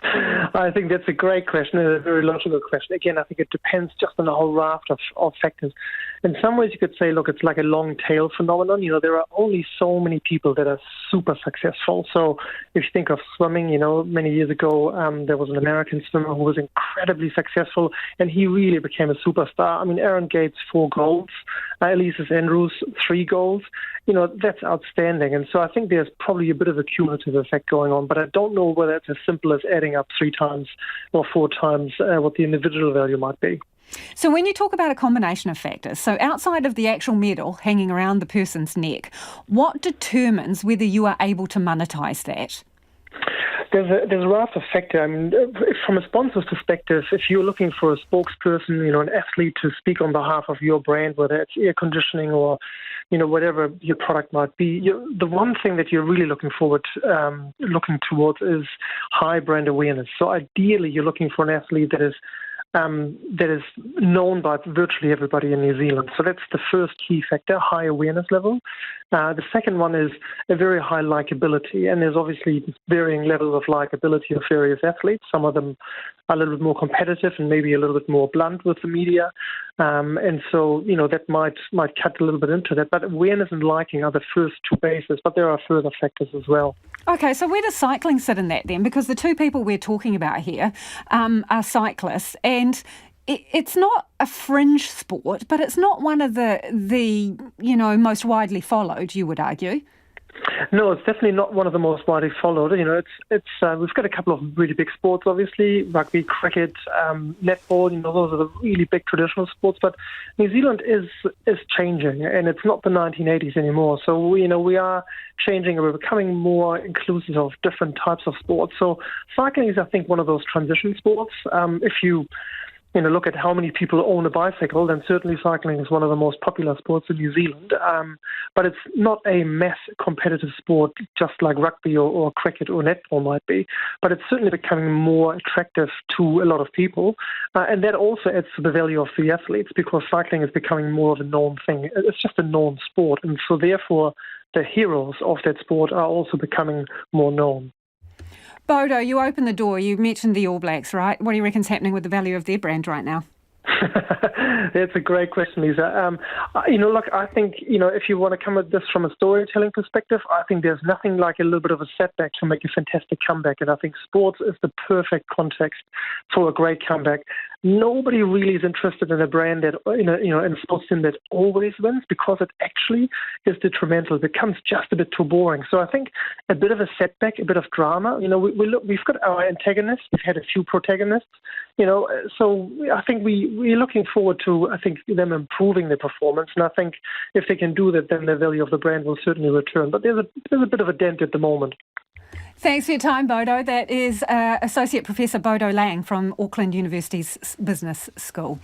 I think that's a great question and a very logical question. Again, I think it depends just on a whole raft of factors. In some ways, you could say, look, it's like a long tail phenomenon. There are only so many people that are super successful. So if you think of swimming, many years ago, there was an American swimmer who was incredibly successful, and he really became a superstar. I mean, Aaron Gates, 4 golds, Elise Andrews, 3 golds. That's outstanding. And so I think there's probably a bit of a cumulative effect going on, but I don't know whether it's as simple as adding up 3 times or 4 times what the individual value might be. So when you talk about a combination of factors, so outside of the actual medal hanging around the person's neck, what determines whether you are able to monetize that? There's a raft of factors. I mean, from a sponsor's perspective, if you're looking for a spokesperson, an athlete to speak on behalf of your brand, whether it's air conditioning or, whatever your product might be, the one thing that you're really looking towards is high brand awareness. So ideally, you're looking for an athlete that is known by virtually everybody in New Zealand. So that's the first key factor, high awareness level. The second one is a very high likability, and there's obviously varying levels of likability of various athletes. Some of them are a little bit more competitive and maybe a little bit more blunt with the media. And so, that might cut a little bit into that. But awareness and liking are the first 2 bases, but there are further factors as well. Okay, so where does cycling sit in that then? Because the 2 people we're talking about here are cyclists, and it's not a fringe sport, but it's not one of the most widely followed, you would argue. No, it's definitely not one of the most widely followed. It's we've got a couple of really big sports, obviously, rugby, cricket, netball. Those are the really big traditional sports. But New Zealand is changing, and it's not the 1980s anymore. So we are changing, and we're becoming more inclusive of different types of sports. So cycling is, I think, one of those transition sports. If you look at how many people own a bicycle, then certainly cycling is one of the most popular sports in New Zealand. But it's not a mass competitive sport just like rugby or cricket or netball might be. But it's certainly becoming more attractive to a lot of people. And that also adds to the value of the athletes because cycling is becoming more of a known thing. It's just a known sport. And so therefore, the heroes of that sport are also becoming more known. Bodo, you opened the door. You mentioned the All Blacks, right? What do you reckon's happening with the value of their brand right now? That's a great question, Lisa. Look, I think, if you want to come at this from a storytelling perspective, I think there's nothing like a little bit of a setback to make a fantastic comeback. And I think sports is the perfect context for a great comeback. Nobody really is interested in a brand that, in a sports team that always wins because it actually is detrimental. It becomes just a bit too boring. So I think a bit of a setback, a bit of drama. We've got our antagonists. We've had a few protagonists. So I think we're looking forward to, them improving their performance. And I think if they can do that, then the value of the brand will certainly return. But there's a bit of a dent at the moment. Thanks for your time, Bodo. That is Associate Professor Bodo Lang from Auckland University's Business School.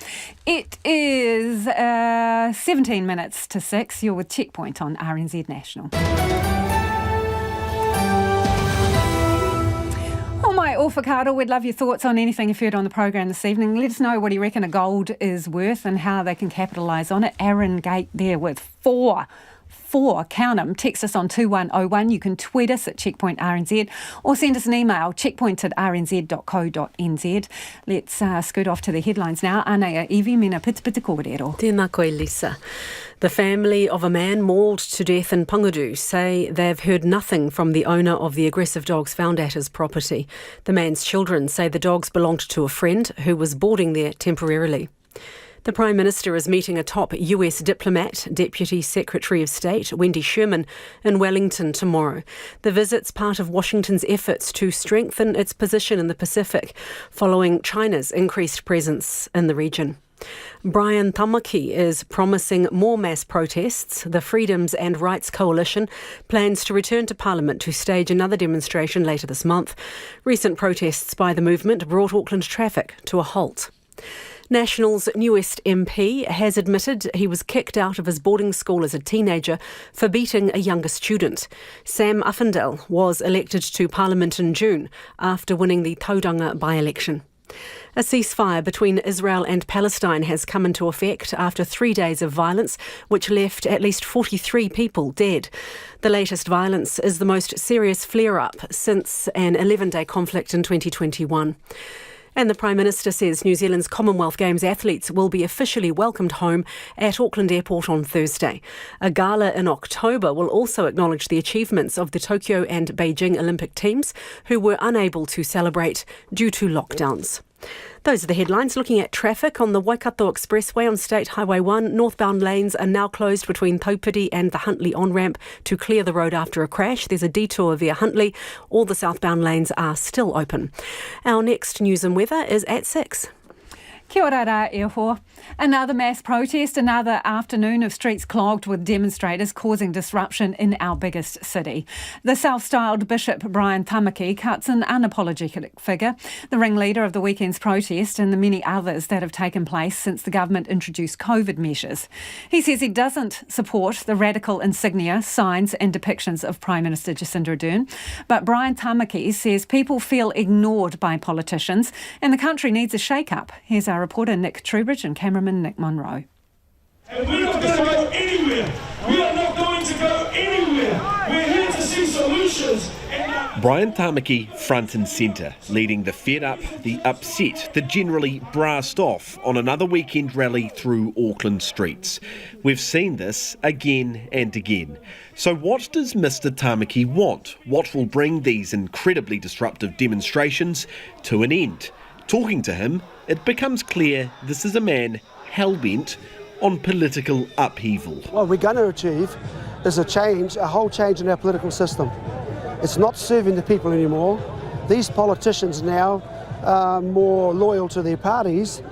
It is 17 minutes to 6. You're with Checkpoint on RNZ National. Oh, my awhakaro, we'd love your thoughts on anything you've heard on the program this evening. Let us know what you reckon a gold is worth and how they can capitalise on it. Aaron Gate there with 4 count 'em. Text us on 2101. You can tweet us at Checkpoint RNZ or send us an email, checkpoint@rnz.co.nz. Let's scoot off to the headlines now. Anea Iwi, mena pitipiti kōrero. Tēnā koe, Lisa. The family of a man mauled to death in Panguru say they've heard nothing from the owner of the aggressive dogs found at his property. The man's children say the dogs belonged to a friend who was boarding there temporarily. The Prime Minister is meeting a top US diplomat, Deputy Secretary of State Wendy Sherman, in Wellington tomorrow. The visit's part of Washington's efforts to strengthen its position in the Pacific, following China's increased presence in the region. Brian Tamaki is promising more mass protests. The Freedoms and Rights Coalition plans to return to Parliament to stage another demonstration later this month. Recent protests by the movement brought Auckland traffic to a halt. National's newest MP has admitted he was kicked out of his boarding school as a teenager for beating a younger student. Sam Uffindell was elected to Parliament in June after winning the Tauranga by-election. A ceasefire between Israel and Palestine has come into effect after 3 days of violence, which left at least 43 people dead. The latest violence is the most serious flare-up since an 11-day conflict in 2021. And the Prime Minister says New Zealand's Commonwealth Games athletes will be officially welcomed home at Auckland Airport on Thursday. A gala in October will also acknowledge the achievements of the Tokyo and Beijing Olympic teams who were unable to celebrate due to lockdowns. Those are the headlines. Looking at traffic on the Waikato Expressway on State Highway 1, northbound lanes are now closed between Taupiri and the Huntly on-ramp to clear the road after a crash. There's a detour via Huntly. All the southbound lanes are still open. Our next news and weather is at 6. Kia ora rā e hoa. Another mass protest, another afternoon of streets clogged with demonstrators causing disruption in our biggest city. The self-styled Bishop Brian Tamaki cuts an unapologetic figure, the ringleader of the weekend's protest and the many others that have taken place since the government introduced COVID measures. He says he doesn't support the radical insignia, signs and depictions of Prime Minister Jacinda Ardern, but Brian Tamaki says people feel ignored by politicians and the country needs a shake-up. Here's our reporter Nick Trubridge and cameraman Nick Monroe. And we're not going to go anywhere. We are not going to go anywhere. We're here to see solutions. Brian Tamaki front and centre, leading the fed up, the upset, the generally brassed off on another weekend rally through Auckland streets. We've seen this again and again. So what does Mr Tamaki want? What will bring these incredibly disruptive demonstrations to an end? Talking to him, it becomes clear this is a man hell-bent on political upheaval. What we're going to achieve is a whole change in our political system. It's not serving the people anymore. These politicians now are more loyal to their parties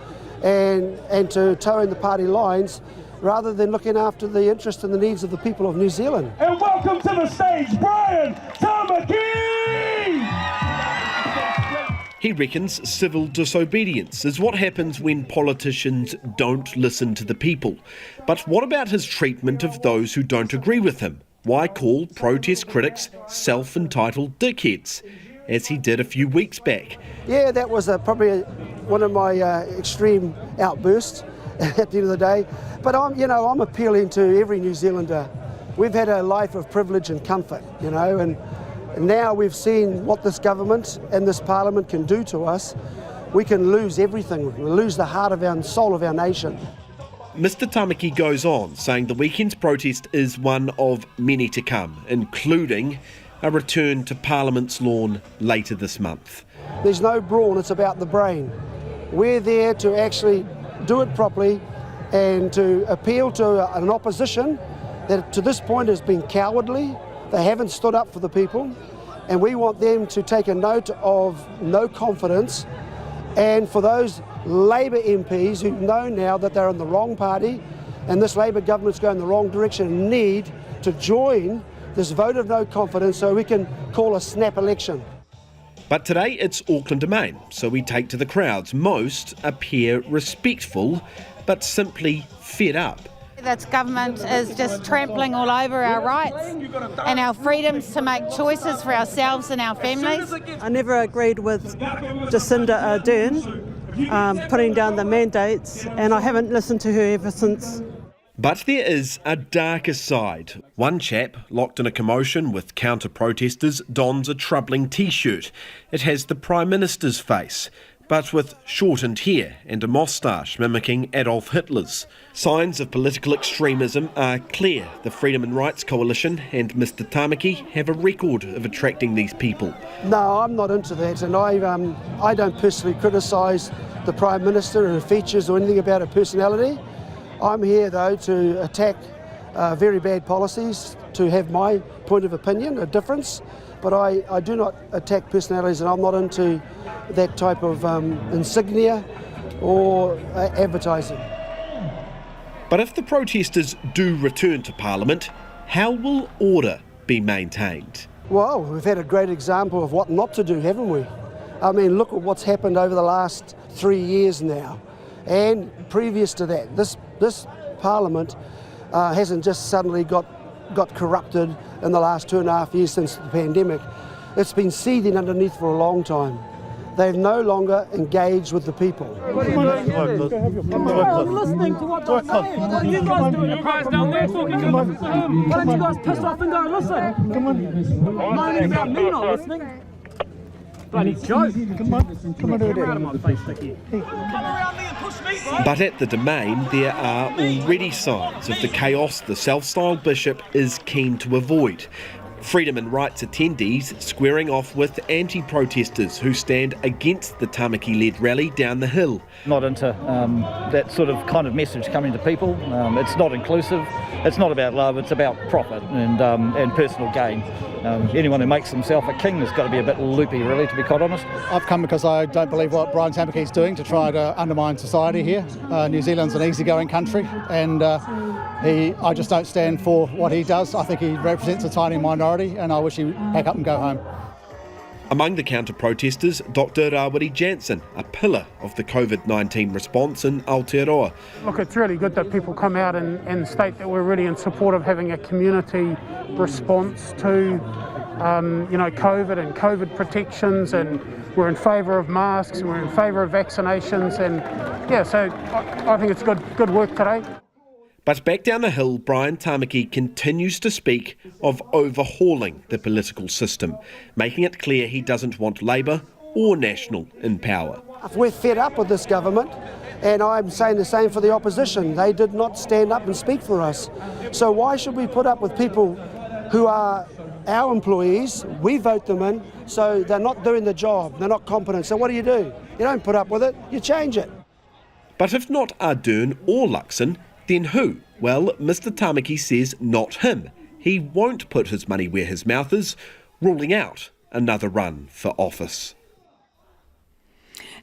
and to toeing the party lines rather than looking after the interest and the needs of the people of New Zealand. And welcome to the stage, Brian Tamaki! He reckons civil disobedience is what happens when politicians don't listen to the people. But what about his treatment of those who don't agree with him? Why call protest critics self-entitled dickheads, as he did a few weeks back? Yeah, that was probably one of my extreme outbursts at the end of the day. But I'm appealing to every New Zealander. We've had a life of privilege and comfort, and now we've seen what this government and this parliament can do to us. We can lose everything. We lose the heart of our soul of our nation. Mr Tamaki goes on, saying the weekend's protest is one of many to come, including a return to Parliament's lawn later this month. There's no brawn, it's about the brain. We're there to actually do it properly and to appeal to an opposition that to this point has been cowardly. They haven't stood up for the people, and we want them to take a note of no confidence. And for those Labour MPs who know now that they're in the wrong party and this Labour government's going the wrong direction, need to join this vote of no confidence so we can call a snap election. But today it's Auckland Domain, so we take to the crowds. Most appear respectful, but simply fed up. This government is just trampling all over our rights and our freedoms to make choices for ourselves and our families. I never agreed with Jacinda Ardern putting down the mandates, and I haven't listened to her ever since. But there is a darker side. One chap, locked in a commotion with counter-protesters, dons a troubling T-shirt. It has the Prime Minister's face, but with shortened hair and a moustache mimicking Adolf Hitler's. Signs of political extremism are clear. The Freedom and Rights Coalition and Mr Tamaki have a record of attracting these people. No, I'm not into that, and I don't personally criticise the Prime Minister and her features or anything about her personality. I'm here, though, to attack very bad policies, to have my point of opinion, a difference, but I do not attack personalities, and I'm not into that type of insignia or advertising. But if the protesters do return to Parliament, how will order be maintained? Well, we've had a great example of what not to do, haven't we? I mean, look at what's happened over the last 3 years now. And previous to that, this Parliament hasn't just suddenly got corrupted in the last 2.5 years since the pandemic. It's been seething underneath for a long time. They've no longer engaged with the people. What are you doing here? I'm listening to what they're saying. What are you guys doing? You guys down there talking to them. Why don't you guys piss off and go listen? Come on. Moaning about me not listening. Bloody joke. Come on, get out of my face, Dickie. Come around me and push me, bro. But at the Domain, there are already signs of the chaos the self-styled bishop is keen to avoid. Freedom and Rights attendees squaring off with anti-protesters who stand against the Tamaki-led rally down the hill. Not into that sort of kind of message coming to people. It's not inclusive. It's not about love. It's about profit and personal gain. Anyone who makes himself a king has got to be a bit loopy, really, to be quite honest. I've come because I don't believe what Brian Tamaki's doing to try to undermine society here. New Zealand's an easygoing country, and I just don't stand for what he does. I think he represents a tiny minority, and I wish he'd pack up and go home. Among the counter-protesters, Dr Rawiri Jansen, a pillar of the COVID-19 response in Aotearoa. Look, it's really good that people come out and state that we're really in support of having a community response to COVID and COVID protections, and we're in favour of masks and we're in favour of vaccinations, and so I think it's good work today. But back down the hill, Brian Tamaki continues to speak of overhauling the political system, making it clear he doesn't want Labour or National in power. We're fed up with this government, and I'm saying the same for the opposition. They did not stand up and speak for us. So why should we put up with people who are our employees? We vote them in, so they're not doing the job, they're not competent. So what do? You don't put up with it, you change it. But if not Ardern or Luxon, then who? Well, Mr Tamaki says not him. He won't put his money where his mouth is, ruling out another run for office.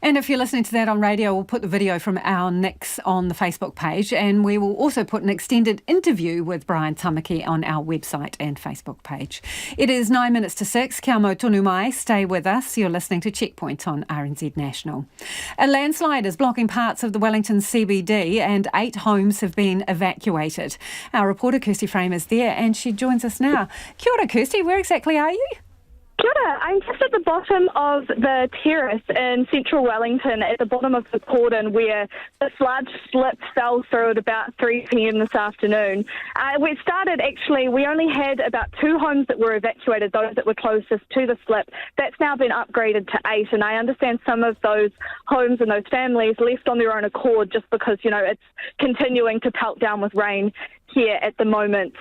And if you're listening to that on radio, we'll put the video from our Nix on the Facebook page, and we will also put an extended interview with Brian Tamaki on our website and Facebook page. It is 9 minutes to 6. Kia mau tonu mai. Stay with us. You're listening to Checkpoint on RNZ National. A landslide is blocking parts of the Wellington CBD, and 8 homes have been evacuated. Our reporter Kirsty Frame is there, and she joins us now. Kia ora, Kirsty. Where exactly are you? Kia ora. I'm just at the bottom of the terrace in central Wellington, at the bottom of the cordon where this large slip fell through at about 3 p.m. this afternoon. We only had about 2 homes that were evacuated, those that were closest to the slip. That's now been upgraded to 8, and I understand some of those homes and those families left on their own accord just because, it's continuing to pelt down with rain here at the moment.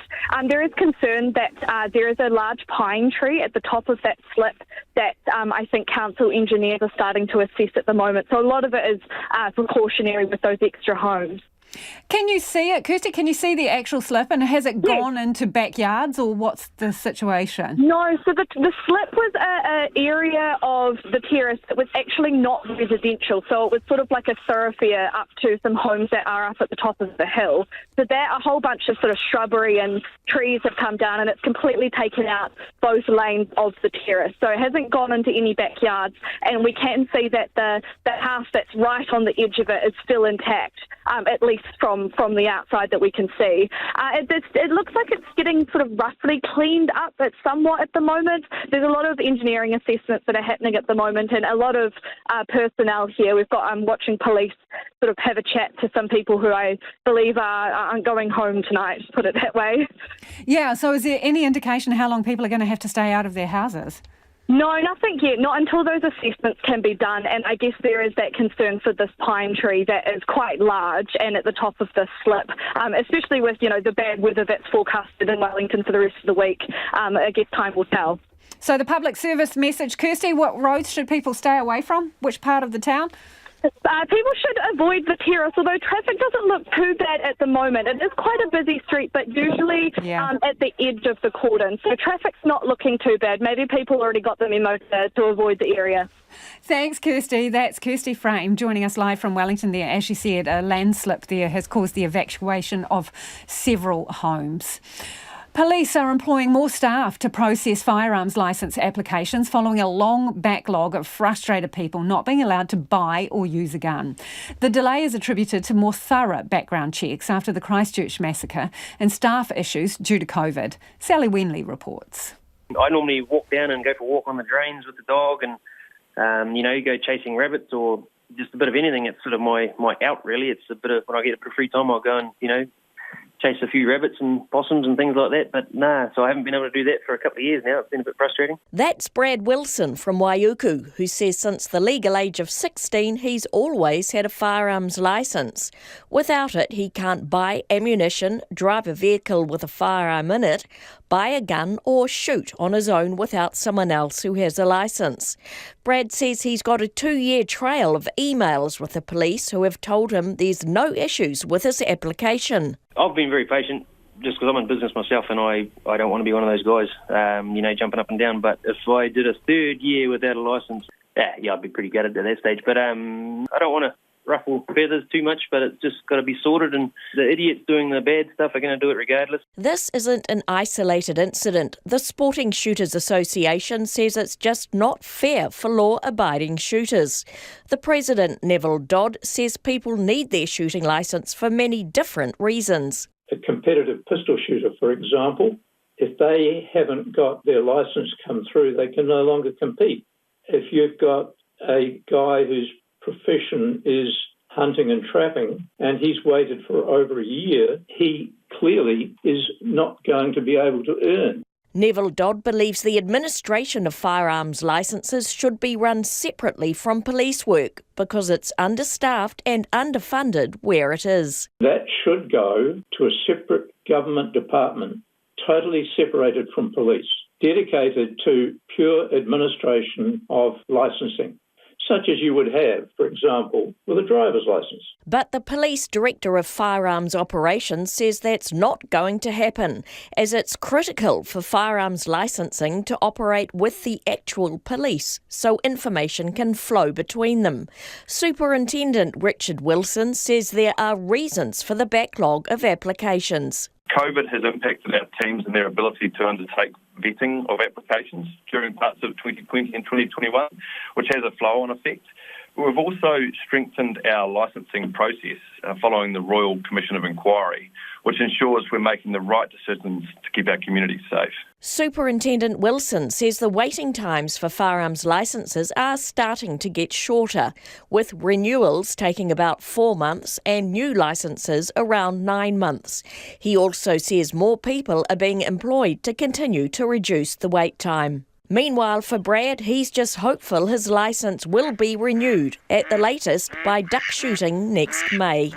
There is concern that there is a large pine tree at the top of that slip that I think council engineers are starting to assess at the moment. So a lot of it is precautionary with those extra homes. Can you see it, Kirsty? Can you see the actual slip, and has it gone into backyards, or what's the situation? No, so the slip was an area of the terrace that was actually not residential, so it was sort of like a thoroughfare up to some homes that are up at the top of the hill. So a whole bunch of sort of shrubbery and trees have come down, and it's completely taken out both lanes of the terrace. So it hasn't gone into any backyards, and we can see that the house that's right on the edge of it is still intact, at least from the outside that we can see. It looks like it's getting sort of roughly cleaned up somewhat at the moment. There's a lot of engineering assessments that are happening at the moment, and a lot of personnel here. I'm watching police sort of have a chat to some people who I believe aren't going home tonight, put it that way. Yeah, so is there any indication how long people are going to have to stay out of their houses? No, nothing yet, not until those assessments can be done. And I guess there is that concern for this pine tree that is quite large and at the top of the slip, especially with, the bad weather that's forecasted in Wellington for the rest of the week. I guess time will tell. So the public service message, Kirsty, what roads should people stay away from? Which part of the town? People should avoid the terrace, although traffic doesn't look too bad at the moment. It is quite a busy street, but usually at the edge of the cordon. So traffic's not looking too bad. Maybe people already got the memo to avoid the area. Thanks, Kirsty. That's Kirsty Frame joining us live from Wellington there. As she said, a landslip there has caused the evacuation of several homes. Police are employing more staff to process firearms licence applications following a long backlog of frustrated people not being allowed to buy or use a gun. The delay is attributed to more thorough background checks after the Christchurch massacre and staff issues due to COVID. Sally Wenley reports. I normally walk down and go for a walk on the drains with the dog and, you go chasing rabbits or just a bit of anything. It's sort of my out, really. It's a bit of, when I get a bit of free time, I'll go and, chase a few rabbits and possums and things like that. But so I haven't been able to do that for a couple of years now. It's been a bit frustrating. That's Brad Wilson from Waiuku, who says since the legal age of 16, he's always had a firearms licence. Without it, he can't buy ammunition, drive a vehicle with a firearm in it, buy a gun or shoot on his own without someone else who has a licence. Brad says he's got a 2-year trail of emails with the police who have told him there's no issues with his application. I've been very patient just because I'm in business myself and I don't want to be one of those guys, jumping up and down. But if I did a 3rd year without a licence, I'd be pretty gutted at that stage. But I don't want to ruffle feathers too much, but it's just got to be sorted, and the idiots doing the bad stuff are going to do it regardless. This isn't an isolated incident. The Sporting Shooters Association says it's just not fair for law-abiding shooters. The president, Neville Dodd, says people need their shooting licence for many different reasons. A competitive pistol shooter, for example, if they haven't got their licence come through, they can no longer compete. If you've got a guy whose profession is hunting and trapping, and he's waited for over a year, he clearly is not going to be able to earn. Neville Dodd believes the administration of firearms licences should be run separately from police work because it's understaffed and underfunded where it is. That should go to a separate government department, totally separated from police, dedicated to pure administration of licensing, such as you would have, for example, with a driver's licence. But the Police Director of Firearms Operations says that's not going to happen, as it's critical for firearms licensing to operate with the actual police so information can flow between them. Superintendent Richard Wilson says there are reasons for the backlog of applications. COVID has impacted our teams and their ability to undertake vetting of applications during parts of 2020 and 2021, which has a flow-on effect. But we've also strengthened our licensing process following the Royal Commission of Inquiry, which ensures we're making the right decisions to keep our communities safe. Superintendent Wilson says the waiting times for firearms licences are starting to get shorter, with renewals taking about 4 months and new licences around 9 months. He also says more people are being employed to continue to reduce the wait time. Meanwhile, for Brad, he's just hopeful his licence will be renewed, at the latest by duck shooting next May.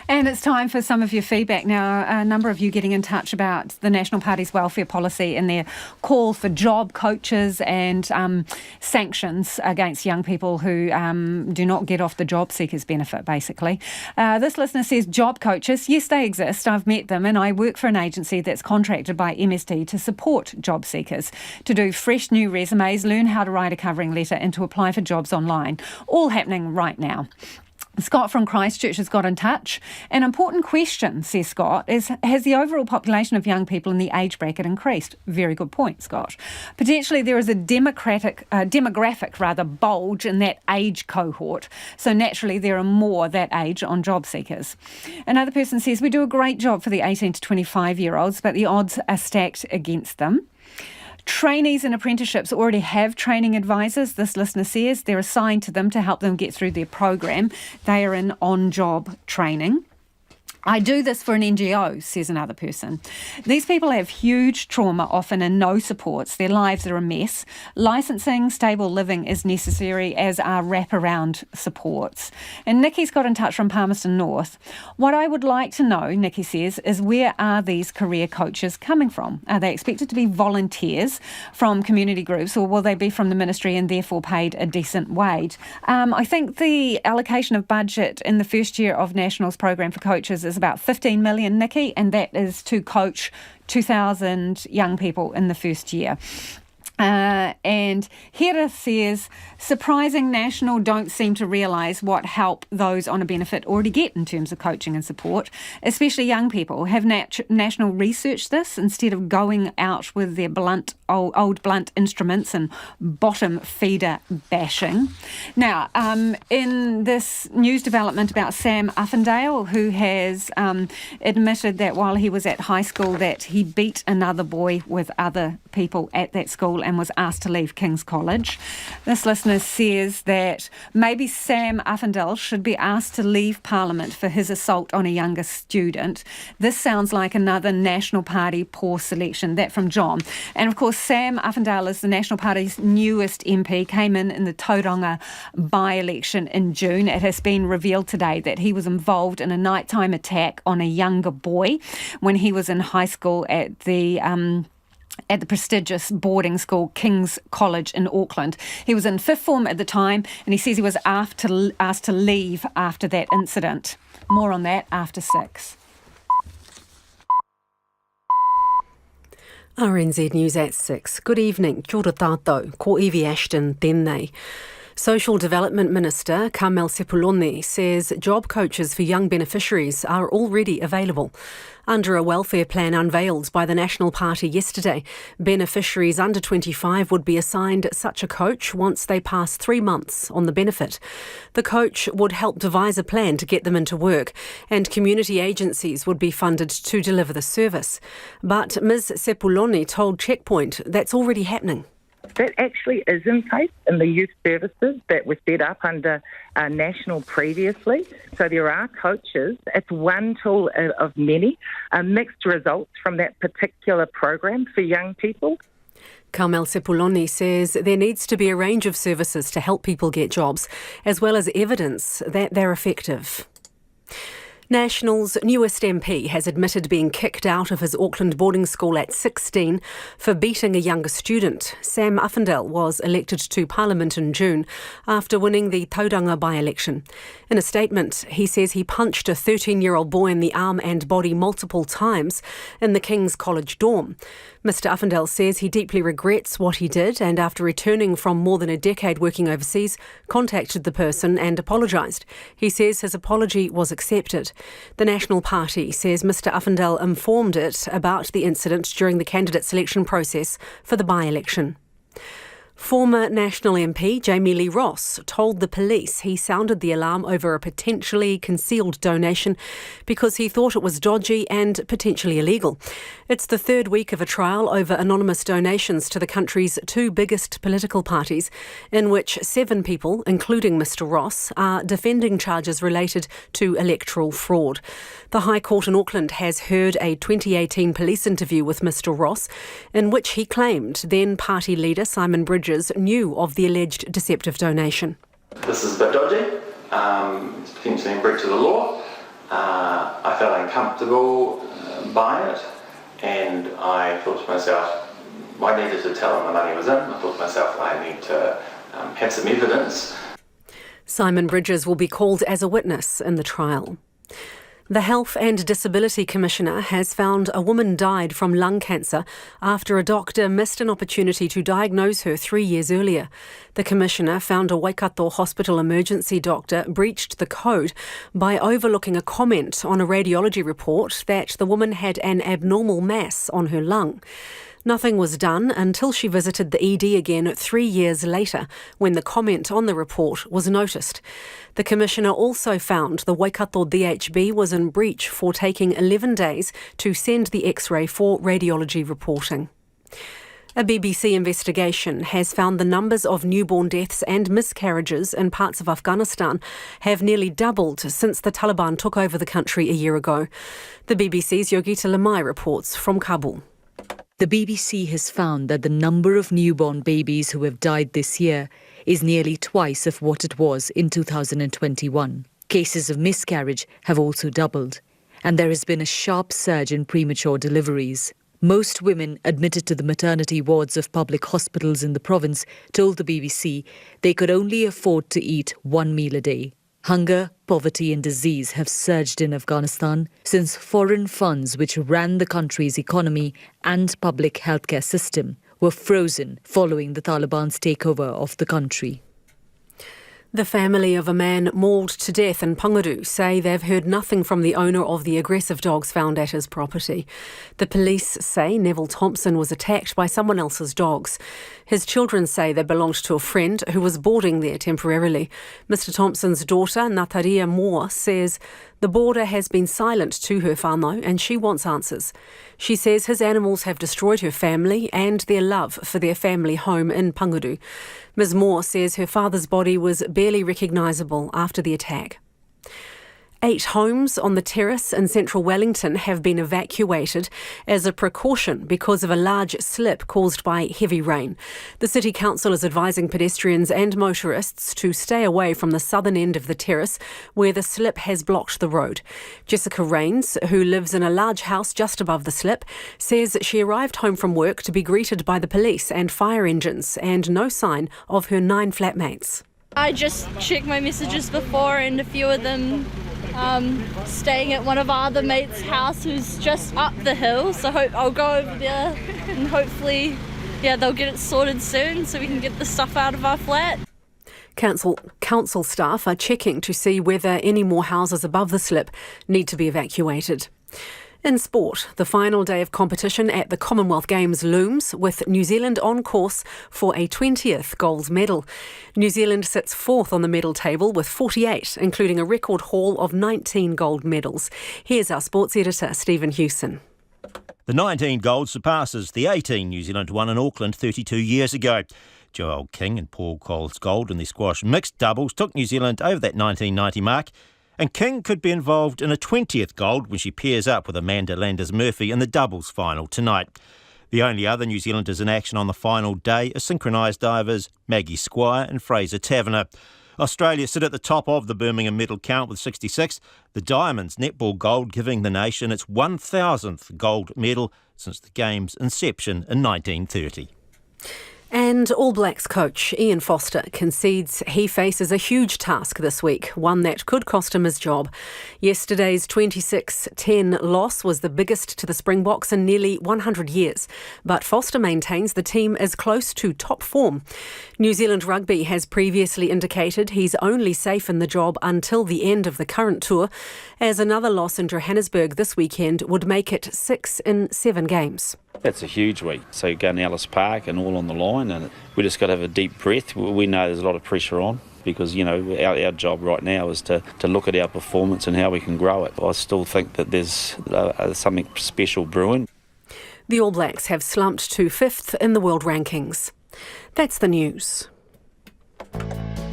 And it's time for some of your feedback now. A number of you getting in touch about the National Party's welfare policy and their call for job coaches and sanctions against young people who do not get off the job seekers benefit, basically. This listener says, job coaches, yes, they exist. I've met them and I work for an agency that's contracted by MSD to support job seekers, to do fresh new resumes, learn how to write a covering letter and to apply for jobs online. All happening right now. Scott from Christchurch has got in touch. An important question, says Scott, is has the overall population of young people in the age bracket increased? Very good point, Scott. Potentially there is a demographic bulge in that age cohort. So naturally there are more that age on job seekers. Another person says we do a great job for the 18 to 25-year-olds, but the odds are stacked against them. Trainees and apprenticeships already have training advisors, this listener says. They're assigned to them to help them get through their program. They are in on-job training. I do this for an NGO, says another person. These people have huge trauma often and no supports. Their lives are a mess. Licensing, stable living is necessary, as are wraparound supports. And Nikki's got in touch from Palmerston North. What I would like to know, Nikki says, is where are these career coaches coming from? Are they expected to be volunteers from community groups, or will they be from the ministry and therefore paid a decent wage? I think the allocation of budget in the first year of National's program for coaches is about 15 million, Nikki, and that is to coach 2,000 young people in the first year. And Hera says, surprising National don't seem to realise what help those on a benefit already get in terms of coaching and support, especially young people. Have National researched this instead of going out with their old blunt instruments and bottom feeder bashing? Now, in this news development about Sam Uffindale, who has admitted that while he was at high school that he beat another boy with other people at that school and was asked to leave King's College. This listener says that maybe Sam Uffindale should be asked to leave Parliament for his assault on a younger student. This sounds like another National Party poor selection. That from John. And of course, Sam Uffindale is the National Party's newest MP, came in the Tauranga by-election in June. It has been revealed today that he was involved in a nighttime attack on a younger boy when he was in high school at the prestigious boarding school King's College in Auckland. He was in fifth form at the time, and he says he was asked to leave after that incident. More on that after 6. RNZ News at 6. Good evening. Kia ora tātou. Ko Evie Ashton tēnei. Social Development Minister Carmel Sepuloni says job coaches for young beneficiaries are already available. Under a welfare plan unveiled by the National Party yesterday, beneficiaries under 25 would be assigned such a coach once they pass 3 months on the benefit. The coach would help devise a plan to get them into work, and community agencies would be funded to deliver the service. But Ms Sepuloni told Checkpoint that's already happening. That actually is in place in the youth services that were set up under National previously. So there are coaches. It's one tool of many. Mixed results from that particular program for young people. Carmel Sepuloni says there needs to be a range of services to help people get jobs, as well as evidence that they're effective. National's newest MP has admitted being kicked out of his Auckland boarding school at 16 for beating a younger student. Sam Uffindale was elected to Parliament in June after winning the Tauranga by-election. In a statement, he says he punched a 13-year-old boy in the arm and body multiple times in the King's College dorm. Mr Uffindale says he deeply regrets what he did, and after returning from more than a decade working overseas, contacted the person and apologised. He says his apology was accepted. The National Party says Mr Uffindale informed it about the incident during the candidate selection process for the by-election. Former National MP Jamie Lee Ross told the police he sounded the alarm over a potentially concealed donation because he thought it was dodgy and potentially illegal. It's the third week of a trial over anonymous donations to the country's 2 biggest political parties, in which 7 people, including Mr Ross, are defending charges related to electoral fraud. The High Court in Auckland has heard a 2018 police interview with Mr Ross, in which he claimed then party leader Simon Bridges knew of the alleged deceptive donation. This is a bit dodgy. It's potentially in breach of the law. I felt uncomfortable by it, and I thought to myself, I needed to tell him the money was in. I thought to myself, I need to have some evidence. Simon Bridges will be called as a witness in the trial. The Health and Disability Commissioner has found a woman died from lung cancer after a doctor missed an opportunity to diagnose her 3 years earlier. The Commissioner found a Waikato hospital emergency doctor breached the code by overlooking a comment on a radiology report that the woman had an abnormal mass on her lung. Nothing was done until she visited the ED again 3 years later, when the comment on the report was noticed. The Commissioner also found the Waikato DHB was in breach for taking 11 days to send the X-ray for radiology reporting. A BBC investigation has found the numbers of newborn deaths and miscarriages in parts of Afghanistan have nearly doubled since the Taliban took over the country a year ago. The BBC's Yogita Lamai reports from Kabul. The BBC has found that the number of newborn babies who have died this year is nearly twice of what it was in 2021. Cases of miscarriage have also doubled, and there has been a sharp surge in premature deliveries. Most women admitted to the maternity wards of public hospitals in the province told the BBC they could only afford to eat one meal a day. Hunger, poverty and disease have surged in Afghanistan since foreign funds which ran the country's economy and public healthcare system were frozen following the Taliban's takeover of the country. The family of a man mauled to death in Panguru say they've heard nothing from the owner of the aggressive dogs found at his property. The police say Neville Thompson was attacked by someone else's dogs. His children say they belonged to a friend who was boarding there temporarily. Mr Thompson's daughter, Nataria Moore, says the boarder has been silent to her whānau and she wants answers. She says his animals have destroyed her family and their love for their family home in Panguru. Ms Moore says her father's body was barely recognisable after the attack. 8 homes on the terrace in central Wellington have been evacuated as a precaution because of a large slip caused by heavy rain. The City Council is advising pedestrians and motorists to stay away from the southern end of the terrace where the slip has blocked the road. Jessica Rains, who lives in a large house just above the slip, says she arrived home from work to be greeted by the police and fire engines and no sign of her 9 flatmates. I just checked my messages before and a few of them staying at one of our other mates' house who's just up the hill, so I'll go over there and hopefully they'll get it sorted soon so we can get the stuff out of our flat. Council staff are checking to see whether any more houses above the slip need to be evacuated. In sport, the final day of competition at the Commonwealth Games looms, with New Zealand on course for a 20th gold medal. New Zealand sits 4th on the medal table with 48, including a record haul of 19 gold medals. Here's our sports editor, Stephen Hewson. The 19 gold surpasses the 18 New Zealand won in Auckland 32 years ago. Joel King and Paul Cole's gold in the squash mixed doubles took New Zealand over that 1990 mark. And King could be involved in a 20th gold when she pairs up with Amanda Landers-Murphy in the doubles final tonight. The only other New Zealanders in action on the final day are synchronised divers Maggie Squire and Fraser Taverner. Australia sit at the top of the Birmingham medal count with 66. The Diamonds netball gold giving the nation its 1,000th gold medal since the game's inception in 1930. And All Blacks coach Ian Foster concedes he faces a huge task this week, one that could cost him his job. Yesterday's 26-10 loss was the biggest to the Springboks in nearly 100 years, but Foster maintains the team is close to top form. New Zealand Rugby has previously indicated he's only safe in the job until the end of the current tour, as another loss in Johannesburg this weekend would make it 6 in 7 games. That's a huge week. So you go to Ellis Park and all on the line, and we just got to have a deep breath. We know there's a lot of pressure on because, you know, our job right now is to look at our performance and how we can grow it. I still think that there's something special brewing. The All Blacks have slumped to 5th in the world rankings. That's the news.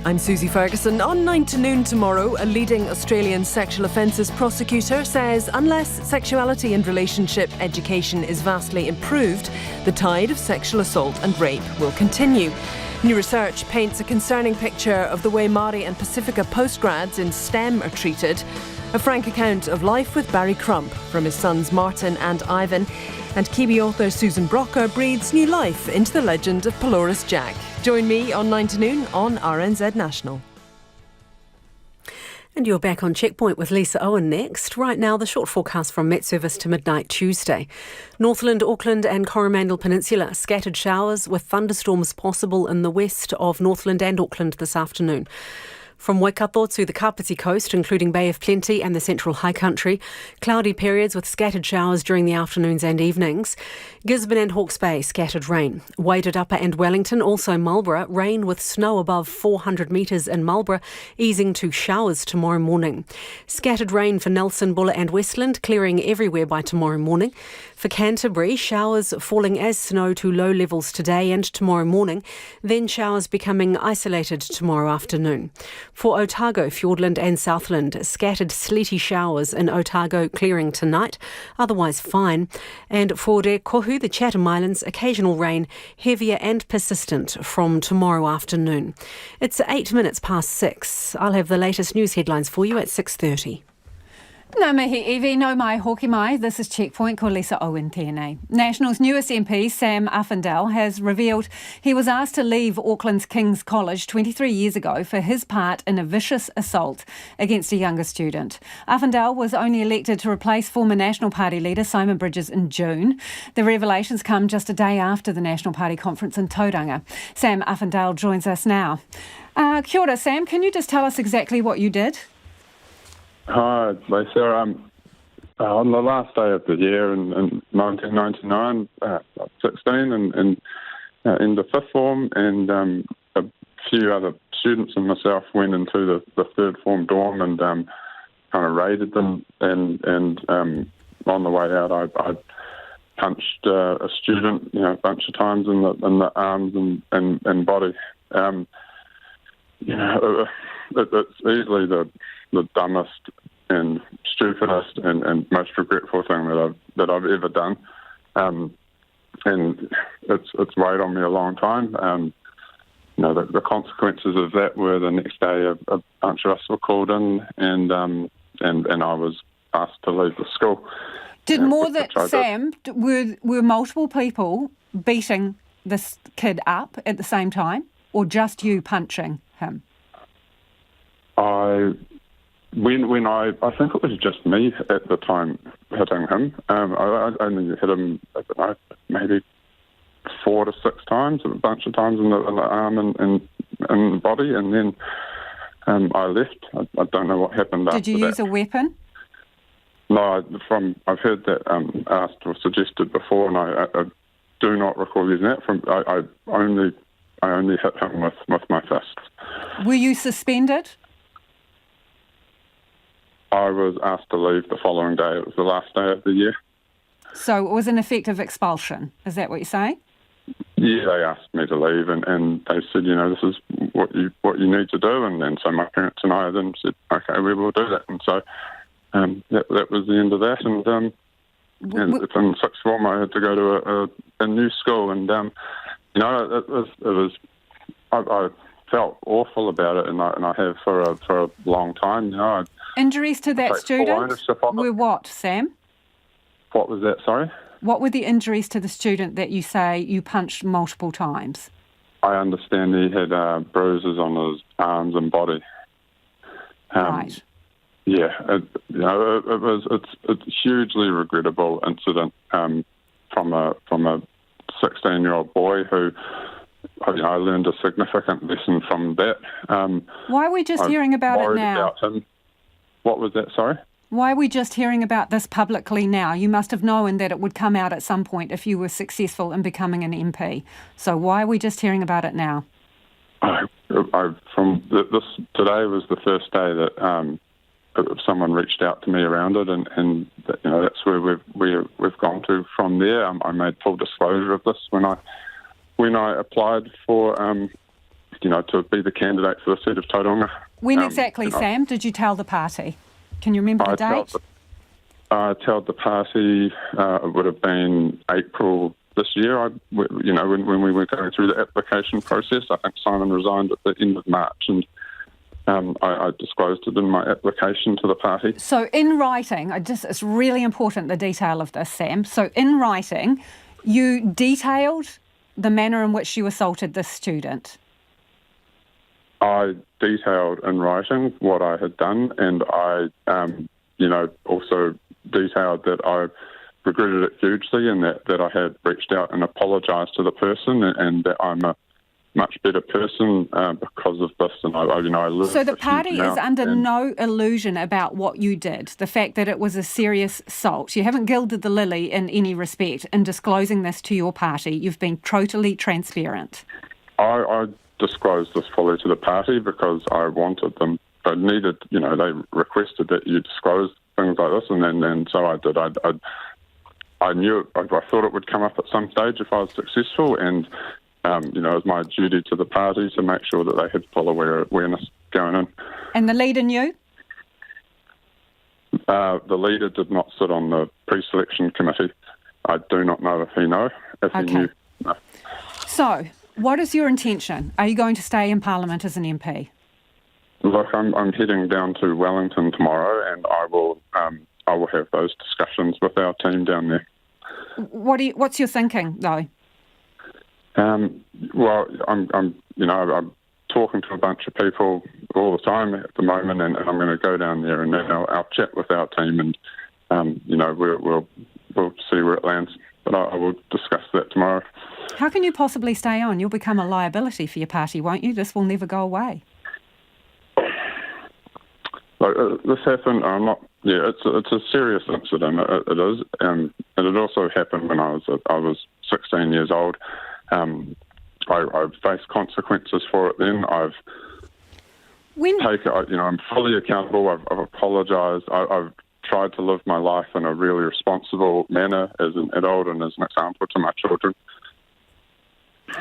I'm Susie Ferguson. On 9 to noon tomorrow, a leading Australian sexual offences prosecutor says unless sexuality and relationship education is vastly improved, the tide of sexual assault and rape will continue. New research paints a concerning picture of the way Māori and Pacifica postgrads in STEM are treated. A frank account of life with Barry Crump from his sons Martin and Ivan. And Kiwi author Susan Brocker breathes new life into the legend of Pelorus Jack. Join me on 9 to noon on RNZ National. And you're back on Checkpoint with Lisa Owen next. Right now, the short forecast from Met Service to midnight Tuesday. Northland, Auckland and Coromandel Peninsula, scattered showers with thunderstorms possible in the west of Northland and Auckland this afternoon. From Waikato to the Kapiti coast, including Bay of Plenty and the Central High Country, cloudy periods with scattered showers during the afternoons and evenings. Gisborne and Hawke's Bay, scattered rain. Waded-Upper and Wellington, also Marlborough, rain with snow above 400 metres in Marlborough, easing to showers tomorrow morning. Scattered rain for Nelson, Buller and Westland, clearing everywhere by tomorrow morning. For Canterbury, showers falling as snow to low levels today and tomorrow morning, then showers becoming isolated tomorrow afternoon. For Otago, Fiordland and Southland, scattered sleety showers in Otago, clearing tonight, otherwise fine. And for Re Kohu, the Chatham Islands, occasional rain, heavier and persistent from tomorrow afternoon. It's 8 minutes past 6. I'll have the latest news headlines for you at 6:30. Nā mihi iwi, no mai hoki mai. This is Checkpoint, ko Lisa Owen tēnei. National's newest MP, Sam Uffindell, has revealed he was asked to leave Auckland's King's College 23 years ago for his part in a vicious assault against a younger student. Uffindell was only elected to replace former National Party leader Simon Bridges in June. The revelations come just a day after the National Party conference in Tauranga. Sam Uffindell joins us now. Kia ora, Sam. Can you just tell us exactly what you did? Hi, Lisa. On the last day of the year in 1999, 16 and in the fifth form, and a few other students and myself went into the third form dorm and kind of raided them. And on the way out, I punched a student, a bunch of times in the arms and body. It's easily the dumbest and stupidest and most regretful thing that I've ever done, and it's weighed on me a long time. The consequences of that were the next day a bunch of us were called in, and I was asked to leave the school. Did more than Sam? Were multiple people beating this kid up at the same time, or just you punching him? When I think it was just me at the time hitting him. I only hit him, I don't know, maybe 4 to 6 times, a bunch of times in the arm and the body, and then I left. I don't know what happened after that. Did you use a weapon? No, I've heard that asked or suggested before, and I do not recall using that. I only hit him with my fists. Were you suspended? I was asked to leave the following day. It was the last day of the year. So it was an effective expulsion. Is that what you're saying? Yeah, they asked me to leave, and they said, this is what you need to do. And so my parents and I then said, okay, we will do that. And so that was the end of that. And in sixth form, I had to go to a new school, and I felt awful about it, and I have for a long time. Injuries to that student were what, Sam? What was that, sorry? What were the injuries to the student that you say you punched multiple times? I understand he had bruises on his arms and body. Right. Yeah, it's a hugely regrettable incident from a 16-year-old boy who I learned a significant lesson from that. Why are we just hearing about it now? About him. What was that, sorry? Why are we just hearing about this publicly now? You must have known that it would come out at some point if you were successful in becoming an MP. So why are we just hearing about it now? Today was the first day that someone reached out to me around it, and that's where we've gone to from there. I made full disclosure of this when I applied for to be the candidate for the seat of Tauranga. When exactly, Sam, did you tell the party? Can you remember the date? I told the party it would have been April this year. When we were going through the application process, I think Simon resigned at the end of March, and I disclosed it in my application to the party. So in writing, it's really important, the detail of this, Sam. So in writing, you detailed the manner in which you assaulted this student. I detailed in writing what I had done, and I, also detailed that I regretted it hugely, and that I had reached out and apologised to the person, and that I'm a much better person because of this. And I live. So the party is under no illusion about what you did. The fact that it was a serious assault. You haven't gilded the lily in any respect in disclosing this to your party. You've been totally transparent. I disclosed this fully to the party because I wanted them. They needed, they requested that you disclose things like this, and so I did. I knew, I thought it would come up at some stage if I was successful, and it was my duty to the party to make sure that they had full awareness going in. And the leader knew? The leader did not sit on the pre-selection committee. I do not know if he knew. He knew, no. So, what is your intention? Are you going to stay in Parliament as an MP? Look, I'm heading down to Wellington tomorrow, and I will have those discussions with our team down there. What's your thinking, though? Well, I'm talking to a bunch of people all the time at the moment, and I'm going to go down there and I'll chat with our team, and we'll see where it lands. But I will discuss that tomorrow. How can you possibly stay on? You'll become a liability for your party, won't you? This will never go away. Look, this happened. It's a serious incident. It is, and it also happened when I was 16 years old. I've faced consequences for it. Then I'm fully accountable. I've apologised. I've tried to live my life in a really responsible manner as an adult and as an example to my children.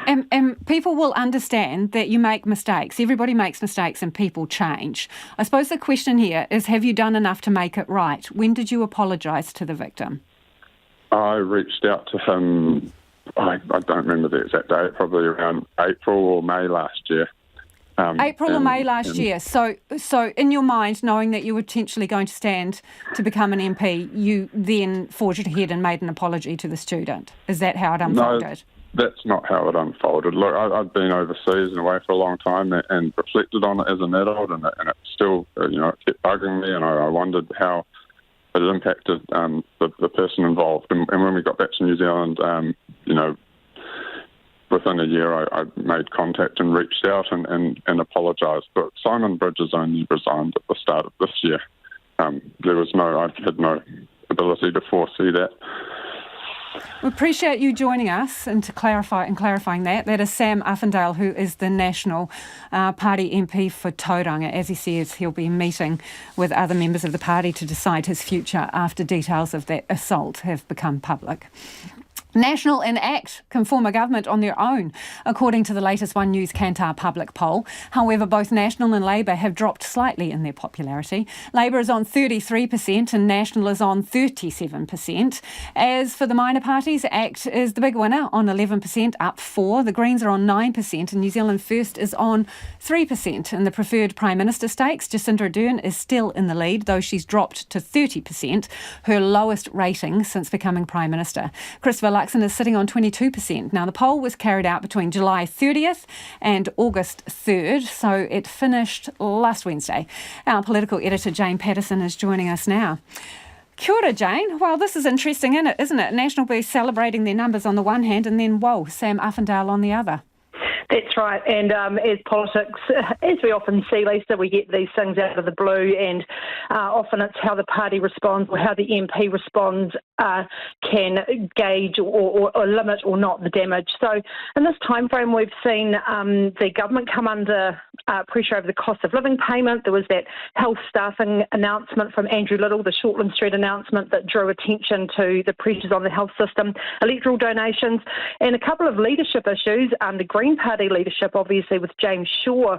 And people will understand that you make mistakes. Everybody makes mistakes and people change. I suppose the question here is, have you done enough to make it right? When did you apologise to the victim? I reached out to him, I don't remember the exact date, probably around April or May last year. April or May last year. So in your mind, knowing that you were potentially going to stand to become an MP, you then forged ahead and made an apology to the student. Is that how it unfolded? No, that's not how it unfolded. Look, I've been overseas and away for a long time and reflected on it as an adult, and it still, it kept bugging me, and I wondered how it impacted the person involved. And when we got back to New Zealand, within a year, I made contact and reached out and apologised. But Simon Bridges only resigned at the start of this year. I had no ability to foresee that. We appreciate you joining us and clarifying that. That is Sam Uffindale, who is the National Party MP for Tauranga. As he says, he'll be meeting with other members of the party to decide his future after details of that assault have become public. National and ACT can form a government on their own, according to the latest One News Kantar public poll. However, both National and Labour have dropped slightly in their popularity. Labour is on 33% and National is on 37%. As for the minor parties, ACT is the big winner on 11%, up 4. The Greens are on 9% and New Zealand First is on 3%. In the preferred Prime Minister stakes, Jacinda Ardern is still in the lead, though she's dropped to 30%, her lowest rating since becoming Prime Minister. Christopher Luxon is sitting on 22%. Now, the poll was carried out between July 30th and August 3rd, so it finished last Wednesday. Our political editor, Jane Patterson, is joining us now. Kia ora, Jane. Well, this is interesting, isn't it? National be celebrating their numbers on the one hand and then, Sam Uffindale on the other. That's right, and as politics, as we often see, Lisa, we get these things out of the blue, and often it's how the party responds or how the MP responds can gauge or limit or not the damage. So in this time frame, we've seen the government come under pressure over the cost of living payment. There was that health staffing announcement from Andrew Little, the Shortland Street announcement that drew attention to the pressures on the health system, electoral donations, and a couple of leadership issues. The Green Party leadership, obviously, with James Shaw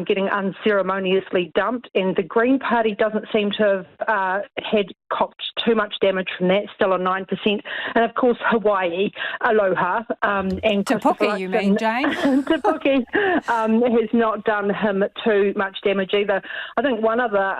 getting unceremoniously dumped, and the Green Party doesn't seem to have had copped too much damage from that, still on 9%. And of course, Hawaii, aloha. And Te Puke, you mean, Jane? Te Puke has not done him too much damage either. I think one other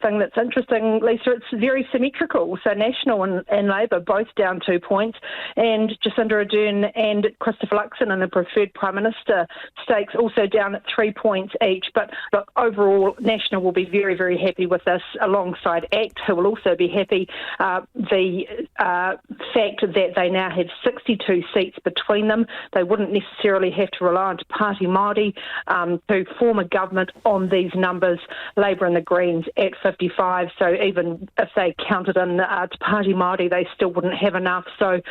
thing that's interesting, Lisa, it's very symmetrical. So National and Labour both down 2 points, and Jacinda Ardern and Christopher Luxon in the preferred Prime Minister stakes also down at 3 points each. But look, overall, National will be very, very happy with this, alongside ACT, who will also be happy. The fact that they now have 62 seats between them, they wouldn't necessarily have to rely on Te Pāti Māori to form a government on these numbers. Labour and the Greens at 55, so even if they counted in Te Pāti Māori, they still wouldn't have enough. So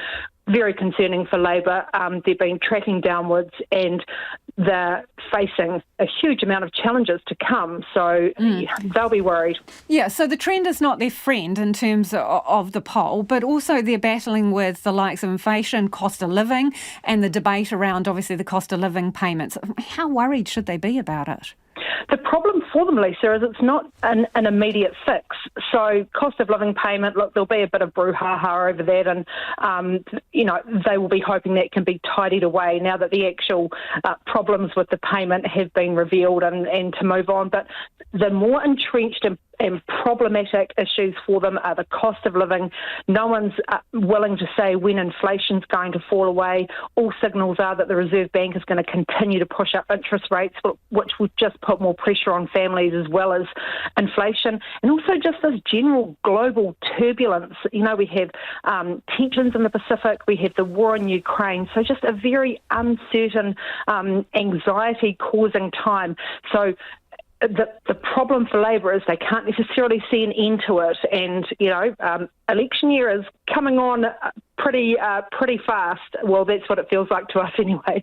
very concerning for Labour. They've been tracking downwards and they're facing a huge amount of challenges to come, so they'll be worried. Yeah, so the trend is not their friend in terms of the poll, but also they're battling with the likes of inflation, cost of living, and the debate around, obviously, the cost of living payments. How worried should they be about it? The problem for them, Lisa, is it's not an immediate fix. So cost of living payment, look, there'll be a bit of brouhaha over that, and, they will be hoping that can be tidied away now that the actual problems with the payment have been revealed and to move on. But the more entrenched and problematic issues for them are the cost of living. No one's willing to say when inflation's going to fall away. All signals are that the Reserve Bank is going to continue to push up interest rates, which will just put more pressure on families as well as inflation. And also just this general global turbulence. We have tensions in the Pacific, we have the war in Ukraine, so just a very uncertain, anxiety-causing time. So the problem for Labour is they can't necessarily see an end to it, and election year is coming on pretty fast. Well, that's what it feels like to us anyway.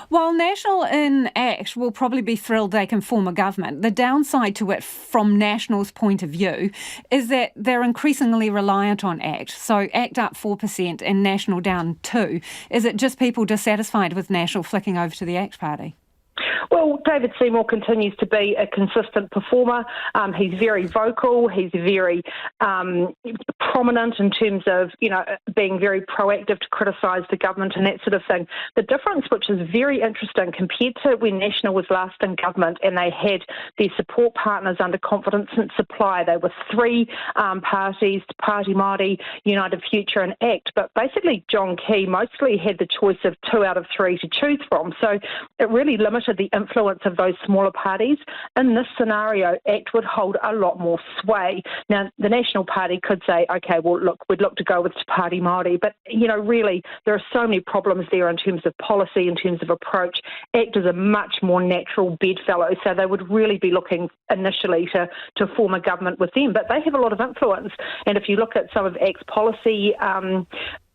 While National and ACT will probably be thrilled they can form a government, the downside to it from National's point of view is that they're increasingly reliant on ACT. So ACT up 4% and National down 2%. Is it just people dissatisfied with National flicking over to the ACT party? Well, David Seymour continues to be a consistent performer. He's very vocal. He's very prominent in terms of, being very proactive to criticise the government and that sort of thing. The difference, which is very interesting compared to when National was last in government and they had their support partners under confidence and supply. They were three parties, Te Pāti Māori, United Future and ACT. But basically, John Key mostly had the choice of 2 out of 3 to choose from. So it really limited the influence of those smaller parties. In this scenario, ACT would hold a lot more sway. Now, the National Party could say, OK, well, look, we'd look to go with Te Pāti Māori, but, really, there are so many problems there in terms of policy, in terms of approach. ACT is a much more natural bedfellow, so they would really be looking initially to form a government with them, but they have a lot of influence. And if you look at some of ACT's policy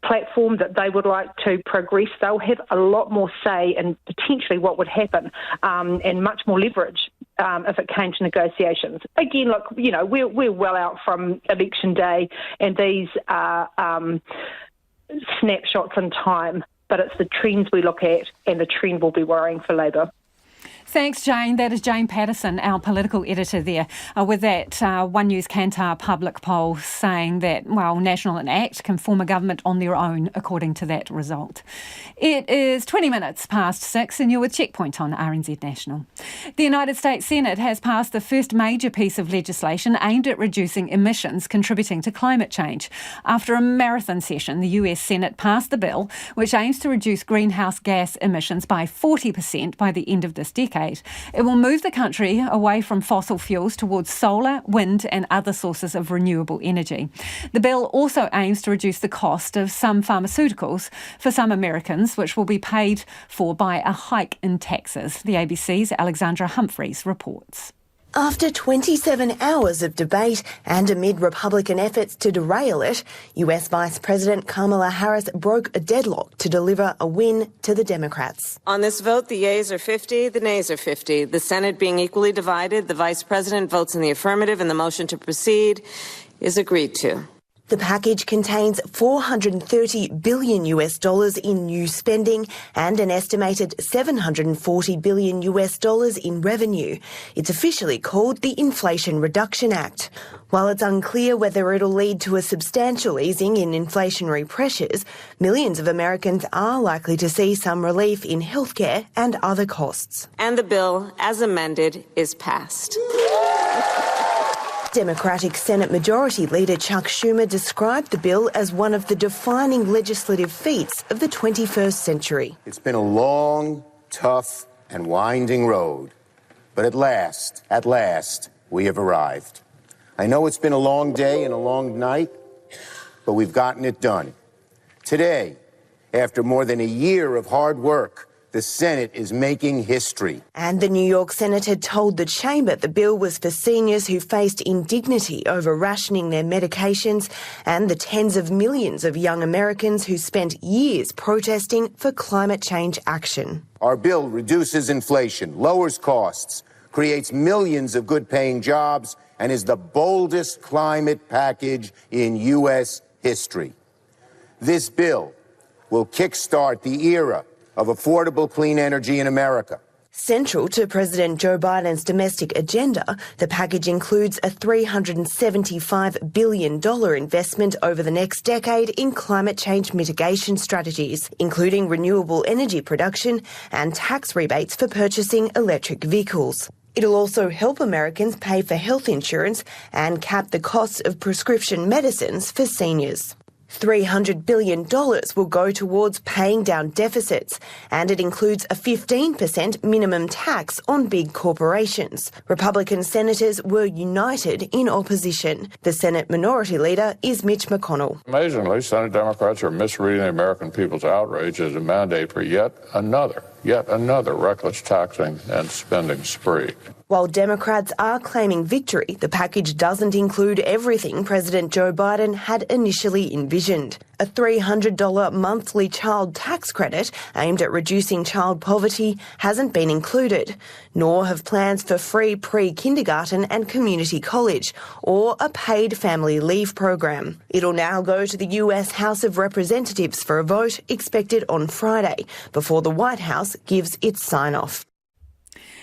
platform that they would like to progress, they'll have a lot more say in potentially what would happen and much more leverage if it came to negotiations. Again, look, we're well out from election day, and these are snapshots in time, but it's the trends we look at, and the trend will be worrying for Labour. Thanks, Jane. That is Jane Patterson, our political editor there, with that One News Kantar public poll saying that, National and ACT can form a government on their own, according to that result. It is 20 minutes past 6 and you're with Checkpoint on RNZ National. The United States Senate has passed the first major piece of legislation aimed at reducing emissions contributing to climate change. After a marathon session, the US Senate passed the bill, which aims to reduce greenhouse gas emissions by 40% by the end of this decade. It will move the country away from fossil fuels towards solar, wind and other sources of renewable energy. The bill also aims to reduce the cost of some pharmaceuticals for some Americans, which will be paid for by a hike in taxes. The ABC's Alexandra Humphreys reports. After 27 hours of debate and amid Republican efforts to derail it, US Vice President Kamala Harris broke a deadlock to deliver a win to the Democrats. On this vote, the yeas are 50, the nays are 50. The Senate being equally divided, the Vice President votes in the affirmative and the motion to proceed is agreed to. The package contains $430 billion in new spending and an estimated $740 billion in revenue. It's officially called the Inflation Reduction Act. While it's unclear whether it'll lead to a substantial easing in inflationary pressures, millions of Americans are likely to see some relief in healthcare and other costs. And the bill, as amended, is passed. Democratic Senate Majority Leader Chuck Schumer described the bill as one of the defining legislative feats of the 21st century. It's been a long, tough, and winding road, but at last, we have arrived. I know it's been a long day and a long night, but we've gotten it done. Today, after more than a year of hard work, the Senate is making history. And the New York senator told the chamber the bill was for seniors who faced indignity over rationing their medications and the tens of millions of young Americans who spent years protesting for climate change action. Our bill reduces inflation, lowers costs, creates millions of good-paying jobs, and is the boldest climate package in U.S. history. This bill will kickstart the era of affordable clean energy in America. Central to President Joe Biden's domestic agenda, the package includes a $375 billion investment over the next decade in climate change mitigation strategies, including renewable energy production and tax rebates for purchasing electric vehicles. It'll also help Americans pay for health insurance and cap the costs of prescription medicines for seniors. $300 billion will go towards paying down deficits, and it includes a 15% minimum tax on big corporations. Republican senators were united in opposition. The Senate Minority Leader is Mitch McConnell. Amazingly, Senate Democrats are misreading the American people's outrage as a mandate for yet another reckless taxing and spending spree. While Democrats are claiming victory, the package doesn't include everything President Joe Biden had initially envisioned. A $300 monthly child tax credit aimed at reducing child poverty hasn't been included, nor have plans for free pre-kindergarten and community college or a paid family leave program. It'll now go to the US House of Representatives for a vote expected on Friday before the White House gives its sign-off.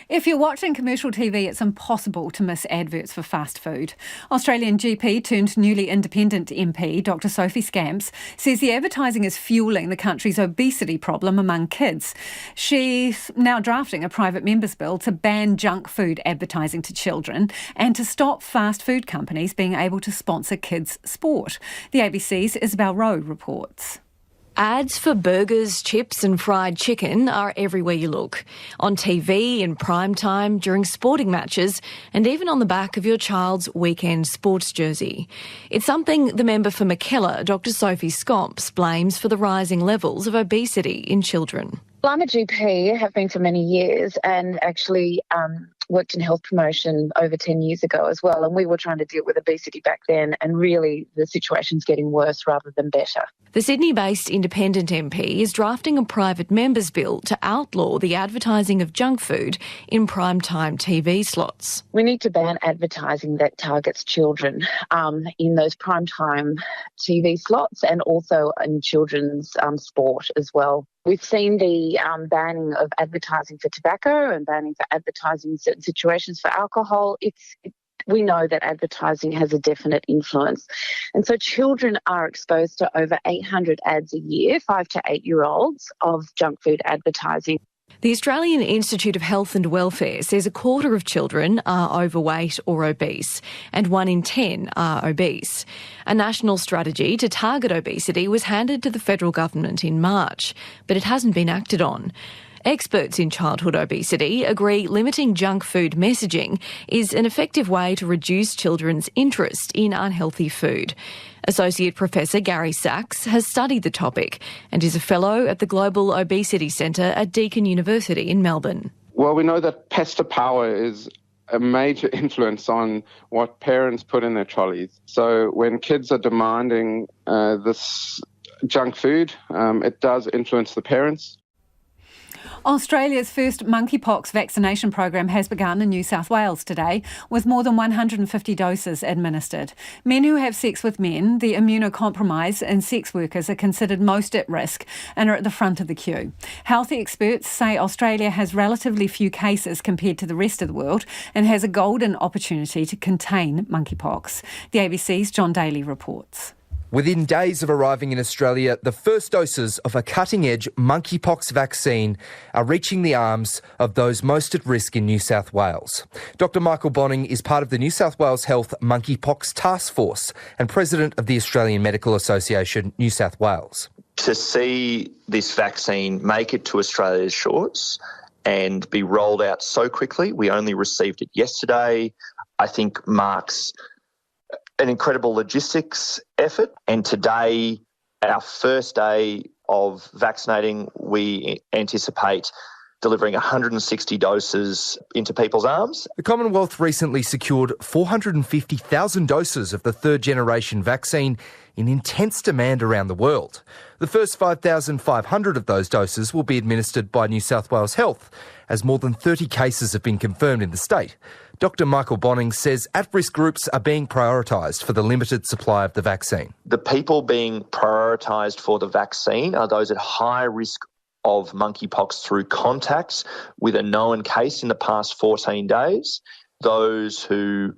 If you're watching commercial TV, it's impossible to miss adverts for fast food. Australian GP turned newly independent MP, Dr Sophie Scamps, says the advertising is fuelling the country's obesity problem among kids. She's now drafting a private member's bill to ban junk food advertising to children and to stop fast food companies being able to sponsor kids' sport. The ABC's Isabel Rowe reports. Ads for burgers, chips and fried chicken are everywhere you look. On TV, in prime time, during sporting matches, and even on the back of your child's weekend sports jersey. It's something the member for Mackellar, Dr Sophie Scamps, blames for the rising levels of obesity in children. Well, I'm a GP, have been for many years, and actually worked in health promotion over 10 years ago as well. And we were trying to deal with obesity back then, and really the situation's getting worse rather than better. The Sydney-based independent MP is drafting a private member's bill to outlaw the advertising of junk food in primetime TV slots. We need to ban advertising that targets children in those primetime TV slots and also in children's sport as well. We've seen the banning of advertising for tobacco and banning for advertising in certain situations for alcohol. We know that advertising has a definite influence. And so children are exposed to over 800 ads a year, 5 to 8 year olds, of junk food advertising. The Australian Institute of Health and Welfare says a quarter of children are overweight or obese, and 1 in 10 are obese. A national strategy to target obesity was handed to the federal government in March, but it hasn't been acted on. Experts in childhood obesity agree limiting junk food messaging is an effective way to reduce children's interest in unhealthy food. Associate Professor Gary Sachs has studied the topic and is a fellow at the Global Obesity Centre at Deakin University in Melbourne. Well, we know that pester power is a major influence on what parents put in their trolleys. So when kids are demanding this junk food, it does influence the parents. Australia's first monkeypox vaccination program has begun in New South Wales today, with more than 150 doses administered. Men who have sex with men, the immunocompromised and sex workers are considered most at risk and are at the front of the queue. Health experts say Australia has relatively few cases compared to the rest of the world and has a golden opportunity to contain monkeypox. The ABC's John Daly reports. Within days of arriving in Australia, the first doses of a cutting-edge monkeypox vaccine are reaching the arms of those most at risk in New South Wales. Dr Michael Bonning is part of the New South Wales Health Monkeypox Task Force and President of the Australian Medical Association, New South Wales. To see this vaccine make it to Australia's shores and be rolled out so quickly, we only received it yesterday, I think marks an incredible logistics effort. And today, our first day of vaccinating, we anticipate delivering 160 doses into people's arms. The Commonwealth recently secured 450,000 doses of the third-generation vaccine in intense demand around the world. The first 5,500 of those doses will be administered by New South Wales Health, as more than 30 cases have been confirmed in the state. Dr Michael Bonning says at-risk groups are being prioritised for the limited supply of the vaccine. The people being prioritised for the vaccine are those at high risk of monkeypox through contacts with a known case in the past 14 days, those who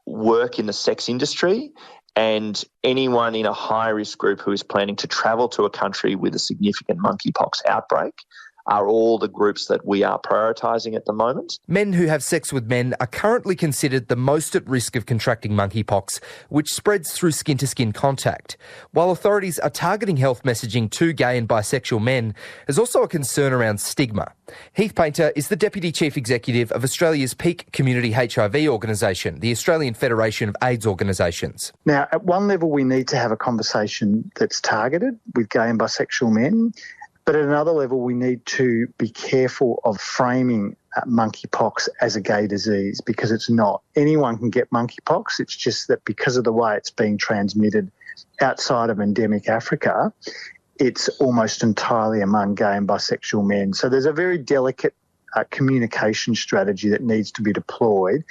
work in the sex industry, and anyone in a high-risk group who is planning to travel to a country with a significant monkeypox outbreak are all the groups that we are prioritising at the moment. Men who have sex with men are currently considered the most at risk of contracting monkeypox, which spreads through skin-to-skin contact. While authorities are targeting health messaging to gay and bisexual men, there's also a concern around stigma. Heath Painter is the Deputy Chief Executive of Australia's peak community HIV organisation, the Australian Federation of AIDS Organisations. Now, at one level, we need to have a conversation that's targeted with gay and bisexual men. But at another level, we need to be careful of framing monkeypox as a gay disease, because it's not. Anyone can get monkeypox. It's just that because of the way it's being transmitted outside of endemic Africa, it's almost entirely among gay and bisexual men. So there's a very delicate communication strategy that needs to be deployed.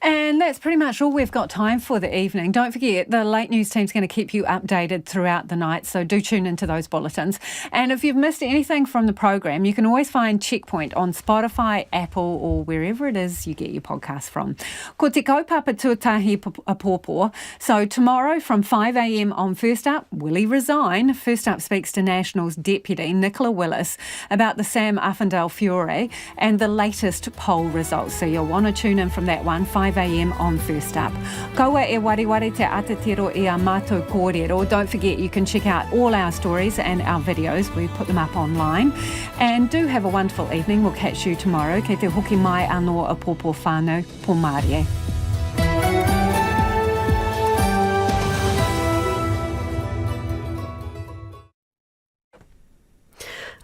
And that's pretty much all we've got time for the evening. Don't forget, the Late News team's going to keep you updated throughout the night, so do tune into those bulletins. And if you've missed anything from the program, you can always find Checkpoint on Spotify, Apple, or wherever it is you get your podcasts from. Ko te kaupapa tuatahi apōpō. So tomorrow from 5 a.m. on First Up, will he resign? First Up speaks to Nationals Deputy Nicola Willis about the Sam Uffindale Fiore and the latest poll results. So you'll want to tune in from that one, 5 a.m. on First Up. Kaua e wariwari te atatiro i a mātou kōrero. Don't forget you can check out all our stories and our videos. We put them up online. And do have a wonderful evening. We'll catch you tomorrow. Kei te hoki mai anō a pōpō whānau, pō Mārie.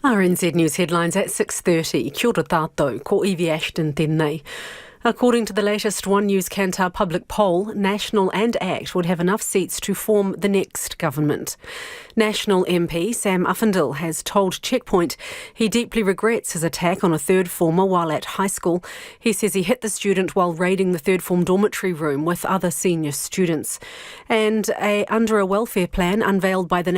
RNZ News headlines at 6:30. Kia ora tātou, ko Evie Ashton tēnei. According to the latest One News Kantar public poll, National and ACT would have enough seats to form the next government. National MP Sam Uffindale has told Checkpoint he deeply regrets his attack on a third former while at high school. He says he hit the student while raiding the third form dormitory room with other senior students. And under a welfare plan unveiled by the